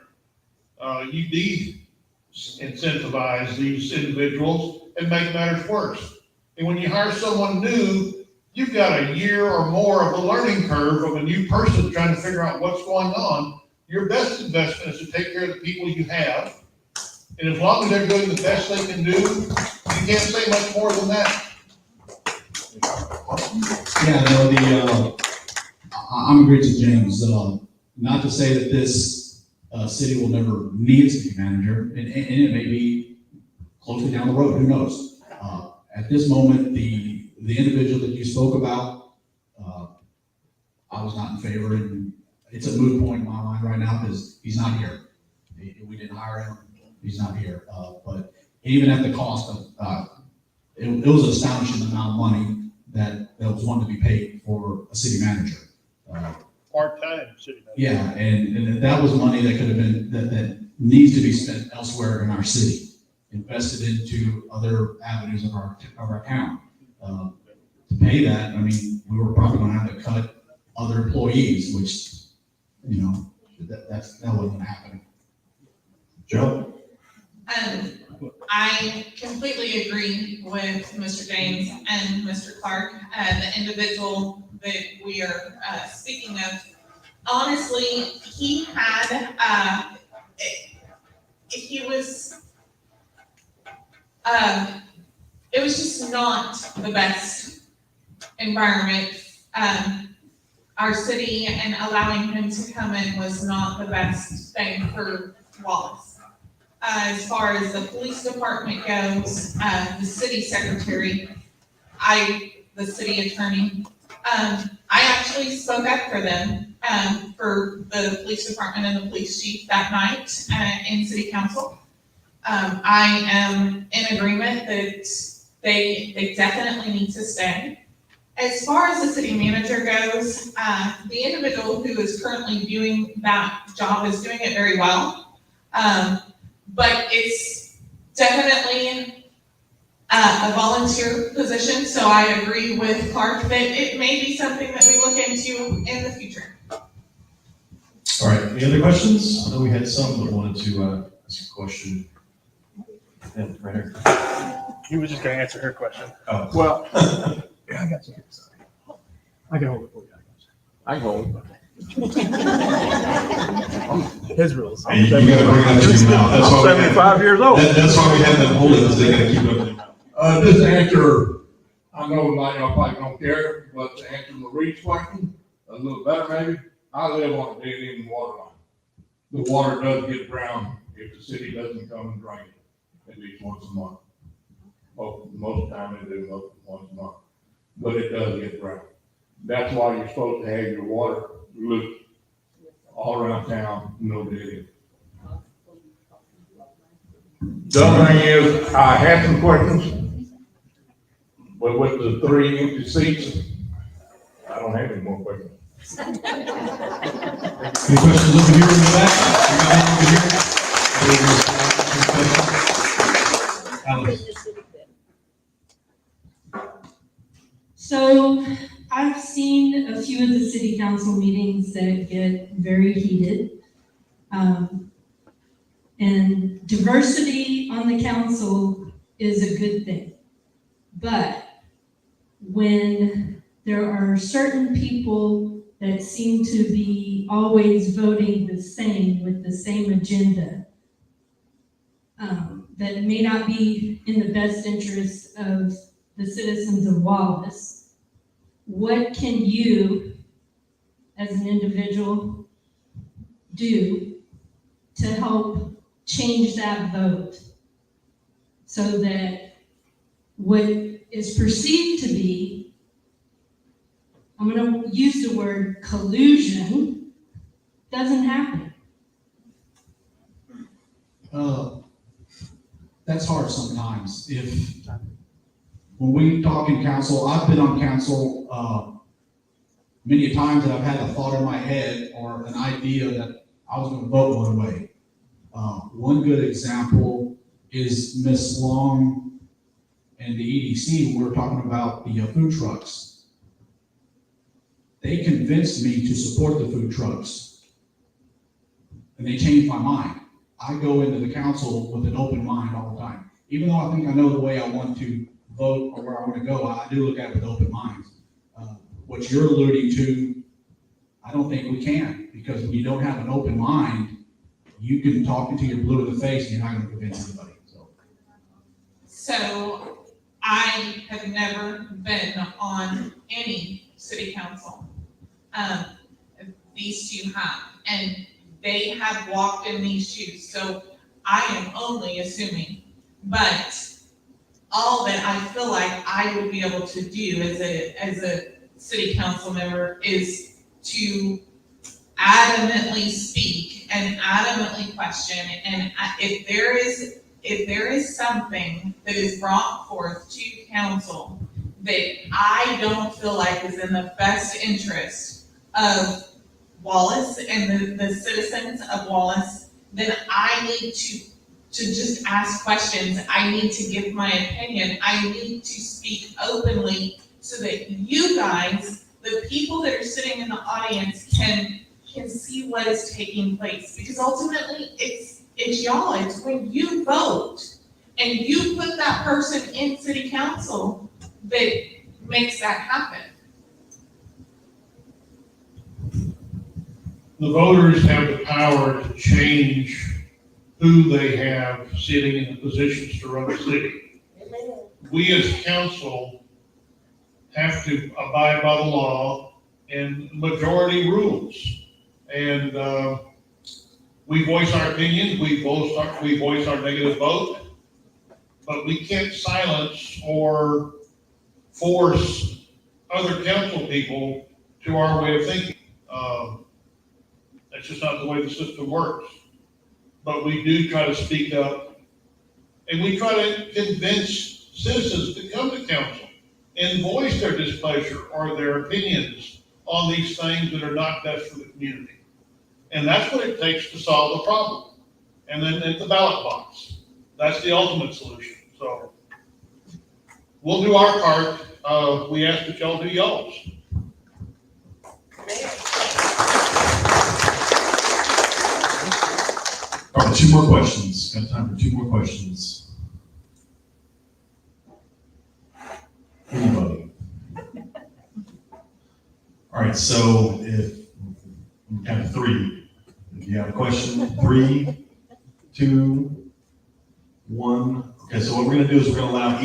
you de-incentivize these individuals and make matters worse. And when you hire someone new, you've got a year or more of a learning curve of a new person trying to figure out what's going on. Your best investment is to take care of the people you have. And as long as they're doing the best they can do, you can't say much more than that. Yeah, no, I'm agreeing to James. Not to say that this city will never need a city manager, and it may be closely down the road, who knows? At this moment, the individual that you spoke about, I was not in favor, and it's a moot point in my mind right now because he's not here. We didn't hire him, he's not here. But even at the cost of, it was an astonishing amount of money that was wanted to be paid for a city manager. Part-time city manager. Yeah, and that was money that could have been, that needs to be spent elsewhere in our city, invested into other avenues of our town. To pay that, I mean, we were probably gonna have to cut other employees, which, you know, that wasn't gonna happen. Joe? I completely agree with Mr. James and Mr. Clark, the individual that we are speaking of. Honestly, he had, it was just not the best environment. Our city and allowing him to come in was not the best thing for Wallis. As far as the police department goes, the city secretary, the city attorney, I actually spoke up for them, for the police department and the police chief that night in city council. I am in agreement that they definitely need to stay. As far as the city manager goes, the individual who is currently doing that job is doing it very well. But it's definitely a volunteer position, so I agree with Clark that it may be something that we look into in the future. All right, any other questions? I know we had some that wanted to ask a question. Yeah, right here. He was just gonna answer her question. Oh. Well, yeah, I got you. Sorry. I can hold it for you. I can hold it. His rules. Hey, you gotta bring that to your mouth. That's I'm why we 75 years old. That's why we have them hold it, because they gotta keep it up in their mouth. This answer, I know a lot of y'all probably don't care, but to answer Marie's question, a little better maybe, I live on a dead end water line. The water does get brown if the city doesn't come and drain it at least once a month. Most of the time they do once a month, but it does get brown. That's why you're supposed to have your water loop all around town, no dead end. The other thing is, I had some questions, but with the 3 empty seats, I don't have any more questions. Any questions over here in the back? Alex. So I've seen a few of the city council meetings that get very heated. And diversity on the council is a good thing. But when there are certain people that seem to be always voting the same with the same agenda, that may not be in the best interest of the citizens of Wallis, what can you, as an individual, do to help change that vote so that what is perceived to be, I'm going to use the word collusion, doesn't happen. That's hard sometimes. When we talk in council, I've been on council many times that I've had a thought in my head or an idea that I was going to vote one way. One good example is Miss Long and the EDC when we were talking about the food trucks. They convinced me to support the food trucks, and they changed my mind. I go into the council with an open mind all the time. Even though I think I know the way I want to vote or where I want to go, I do look at it with open minds. What you're alluding to, I don't think we can, because when you don't have an open mind, you can talk until you're blue in the face and you're not going to convince anybody. So I have never been on any city council. These two have, and they have walked in these shoes. So I am only assuming, but all that I feel like I would be able to do as a city council member is to adamantly speak and adamantly question. And if there is something that is brought forth to council that I don't feel like is in the best interest of Wallis and the citizens of Wallis, then I need to just ask questions. I need to give my opinion. I need to speak openly so that you guys, the people that are sitting in the audience, can see what is taking place. Because ultimately, it's y'all. It's when you vote and you put that person in city council that makes that happen. The voters have the power to change who they have sitting in the positions to run the city. We as council have to abide by the law and majority rules. And we voice our opinions, we voice our negative vote, but we can't silence or force other council people to our way of thinking. That's just not the way the system works. But we do try to speak up, and we try to convince citizens to come to council and voice their displeasure or their opinions on these things that are not best for the community. And that's what it takes to solve the problem. And then at the ballot box, that's the ultimate solution. So we'll do our part. We ask that y'all do y'all's. All right, 2 more questions. Got time for 2 more questions. Anybody? All right, so if we count to 3, if you have a question, 3, 2, 1. Okay, so what we're gonna do is we're gonna allow I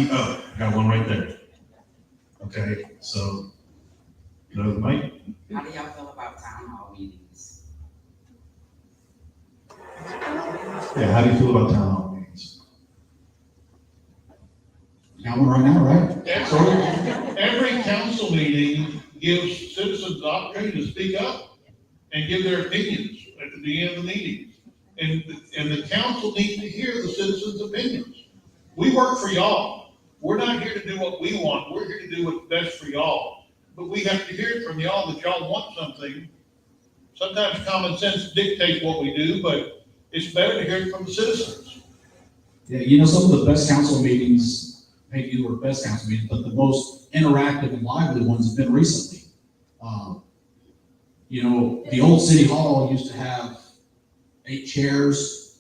got one right there. Okay, so go to the mic. How do y'all feel about town hall meetings? Yeah, how do you feel about town hall meetings? You got one right now, right? Every council meeting gives citizens the opportunity to speak up and give their opinions at the beginning of the meetings. And the council needs to hear the citizens' opinions. We work for y'all. We're not here to do what we want. We're here to do what's best for y'all. But we have to hear it from y'all that y'all want something. Sometimes common sense dictates what we do, but it's better to hear it from the citizens. Yeah, some of the best council meetings, maybe you were best council meetings, but the most interactive and lively ones have been recently. The old city hall used to have 8 chairs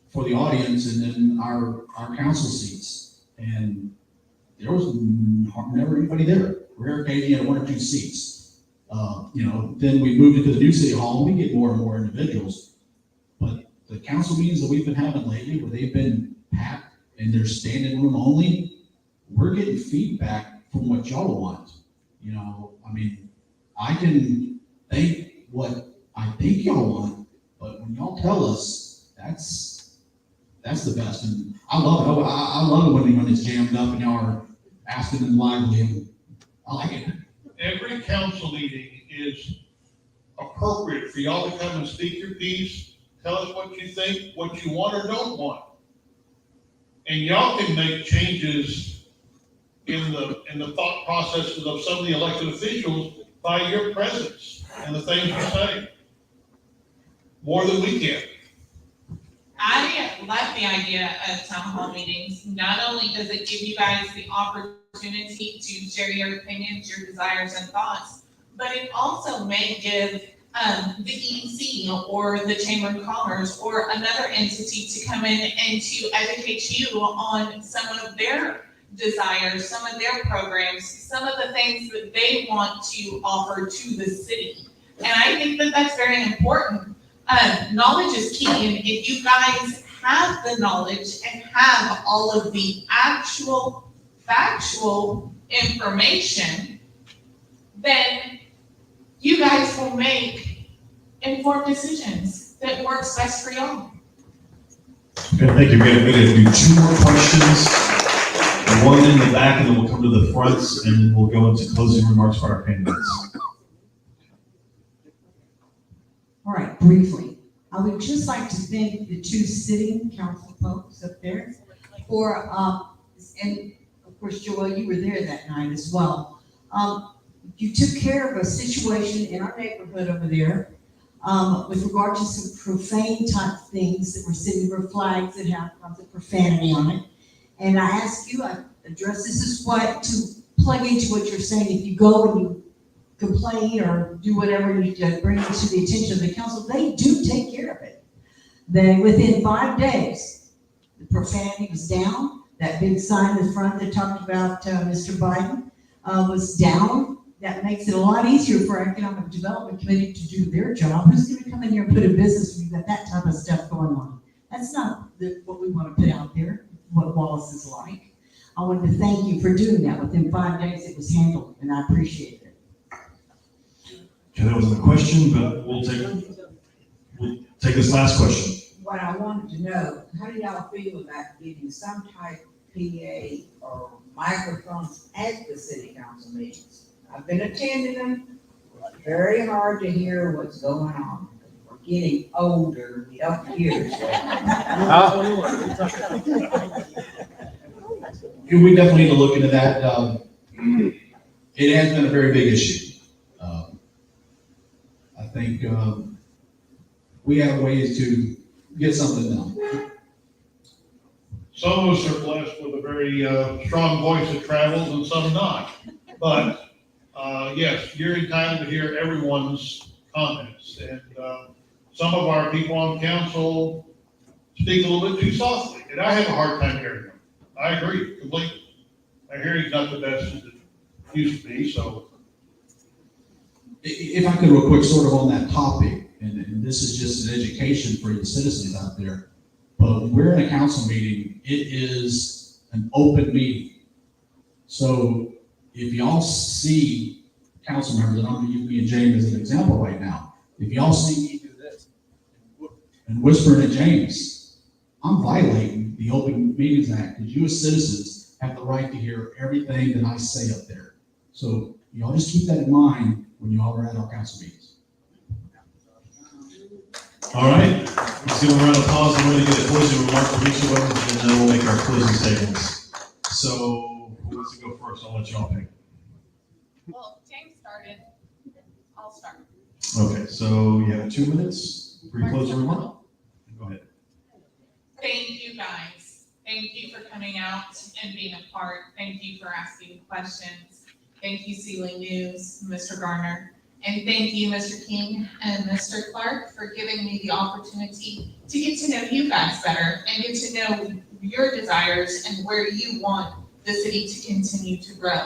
for the audience and then our council seats. And there was never anybody there. Rare occasion, you had 1 or 2 seats. Then we moved into the new city hall and we get more and more individuals. But the council meetings that we've been having lately, where they've been packed and they're standing room only, we're getting feedback from what y'all want. I can think what I think y'all want, but when y'all tell us, that's That's the best, and I love it. I love it when it's jammed up and y'all are asking them lively, and I like it. Every council meeting is appropriate for y'all to come and speak your piece, tell us what you think, what you want or don't want. And y'all can make changes in the thought processes of some of the elected officials by your presence and the things you say. More than we can. I like the idea of town hall meetings. Not only does it give you guys the opportunity to share your opinions, your desires and thoughts, but it also may give the EDC or the Chamber of Commerce or another entity to come in and to educate you on some of their desires, some of their programs, some of the things that they want to offer to the city. And I think that that's very important. Knowledge is key, and if you guys have the knowledge and have all of the actual factual information, then you guys will make informed decisions that works best for y'all. Okay, thank you. We're gonna do 2 more questions. One in the back, and then we'll come to the front, and then we'll go into closing remarks for our candidates. All right, briefly, I would just like to thank the 2 sitting council folks up there for, and of course, Joel, you were there that night as well. You took care of a situation in our neighborhood over there with regard to some profane type things that were sitting, there were flags that have the profanity on it. And I ask you, I address this as what, to plug into what you're saying, if you go and you complain or do whatever you bring it to the attention of the council, they do take care of it. Then within 5 days, the profanity was down. That big sign in the front that talked about Mr. Biden was down. That makes it a lot easier for our Economic Development Committee to do their job. Who's going to come in here and put a business when you've got that type of stuff going on? That's not what we want to put out there, what Wallis is like. I wanted to thank you for doing that. Within 5 days, it was handled, and I appreciate it. Okay, that wasn't a question, but we'll take this last question. What I wanted to know, how do y'all feel about getting some type of PA or microphones at the city council meetings? I've been attending them. Very hard to hear what's going on. We're getting older, we don't hear. We definitely need to look into that. It has been a very big issue. I think we have ways to get something done. Some of us are blessed with a very strong voice that travels and some not. But yes, you're entitled to hear everyone's comments. And some of our people on council speak a little bit too softly, and I have a hard time hearing them. I agree completely. My hearing's not the best as it used to be, so. If I could real quick, sort of on that topic, and this is just an education for the citizens out there, but when we're in a council meeting, it is an open meeting. So if y'all see council members, and I'm going to use me and James as an example right now, if y'all see me do this and whispering at James, I'm violating the Open Meetings Act, because you as citizens have the right to hear everything that I say up there. So y'all just keep that in mind when you all are at our council meetings. All right, let's give a round of applause. I'm ready to get a closing remark from each of us, and then we'll make our closing statements. So who wants to go first? I'll let y'all pick. Well, James started. I'll start. Okay, so you have 2 minutes for your closing remark. Go ahead. Thank you, guys. Thank you for coming out and being a part. Thank you for asking questions. Thank you, Sealing News, Mr. Garner. And thank you, Mr. King and Mr. Clark, for giving me the opportunity to get to know you guys better and get to know your desires and where you want the city to continue to grow.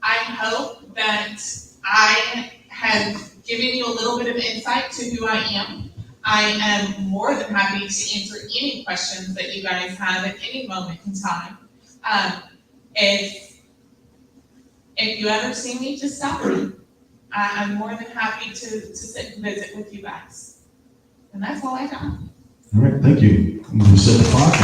I hope that I have given you a little bit of insight to who I am. I am more than happy to answer any questions that you guys have at any moment in time. If you ever see me, just stop me. I'm more than happy to sit and visit with you guys. And that's all I got. All right, thank you. We set the clock.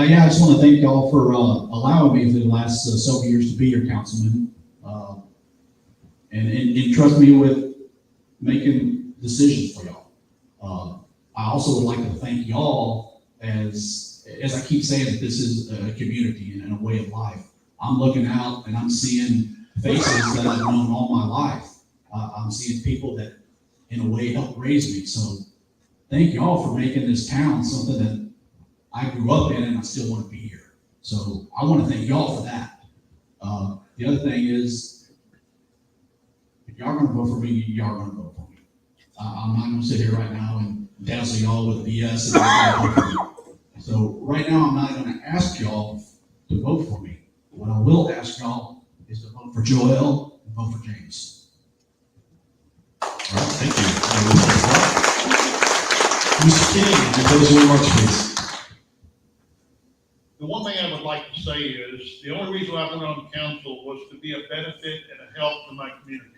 Yeah, I just want to thank y'all for allowing me for the last several years to be your councilman. And trust me with making decisions for y'all. I also would like to thank y'all as I keep saying that this is a community and a way of life. I'm looking out and I'm seeing faces that I've known all my life. I'm seeing people that in a way helped raise me. So thank y'all for making this town something that I grew up in and I still want to be here. So I want to thank y'all for that. The other thing is, if y'all gonna vote for me, y'all gonna vote for me. I'm not gonna sit here right now and dazzle y'all with BS. So right now, I'm not gonna ask y'all to vote for me. What I will ask y'all is to vote for Joel and vote for James. All right, thank you. Mr. King, your closing remarks, please. The one thing I would like to say is, the only reason I went on council was to be a benefit and a help to my community.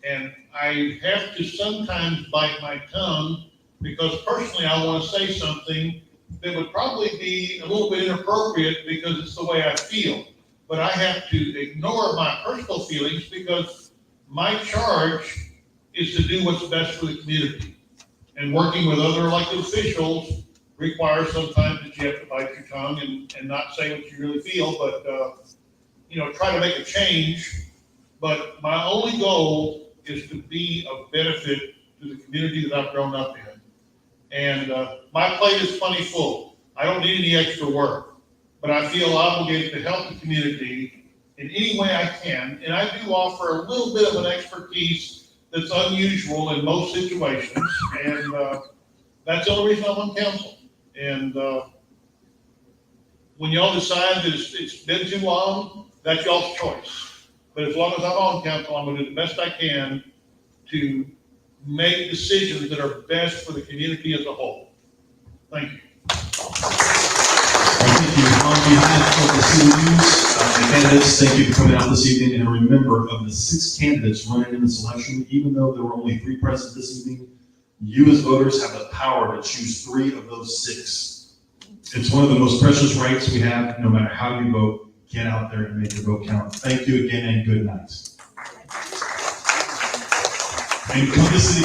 And I have to sometimes bite my tongue because personally I want to say something that would probably be a little bit inappropriate because it's the way I feel. But I have to ignore my personal feelings because my charge is to do what's best for the community. And working with other elected officials requires sometimes that you have to bite your tongue and not say what you really feel, but, try to make a change. But my only goal is to be of benefit to the community that I've grown up in. And my plate is plenty full. I don't need any extra work, but I feel obligated to help the community in any way I can. And I do offer a little bit of an expertise that's unusual in most situations. And that's the only reason I'm on council. And when y'all decide that it's been too long, that's y'all's choice. But as long as I'm on council, I'm gonna do the best I can to make decisions that are best for the community as a whole. Thank you. Thank you. On behalf of the city news and candidates, thank you for coming out this evening. And remember, of the 6 candidates running in this election, even though there were only 3 present this evening, you as voters have the power to choose 3 of those 6. It's one of the most precious rights we have, no matter how you vote. Get out there and make your vote count. Thank you again and good night. And come to City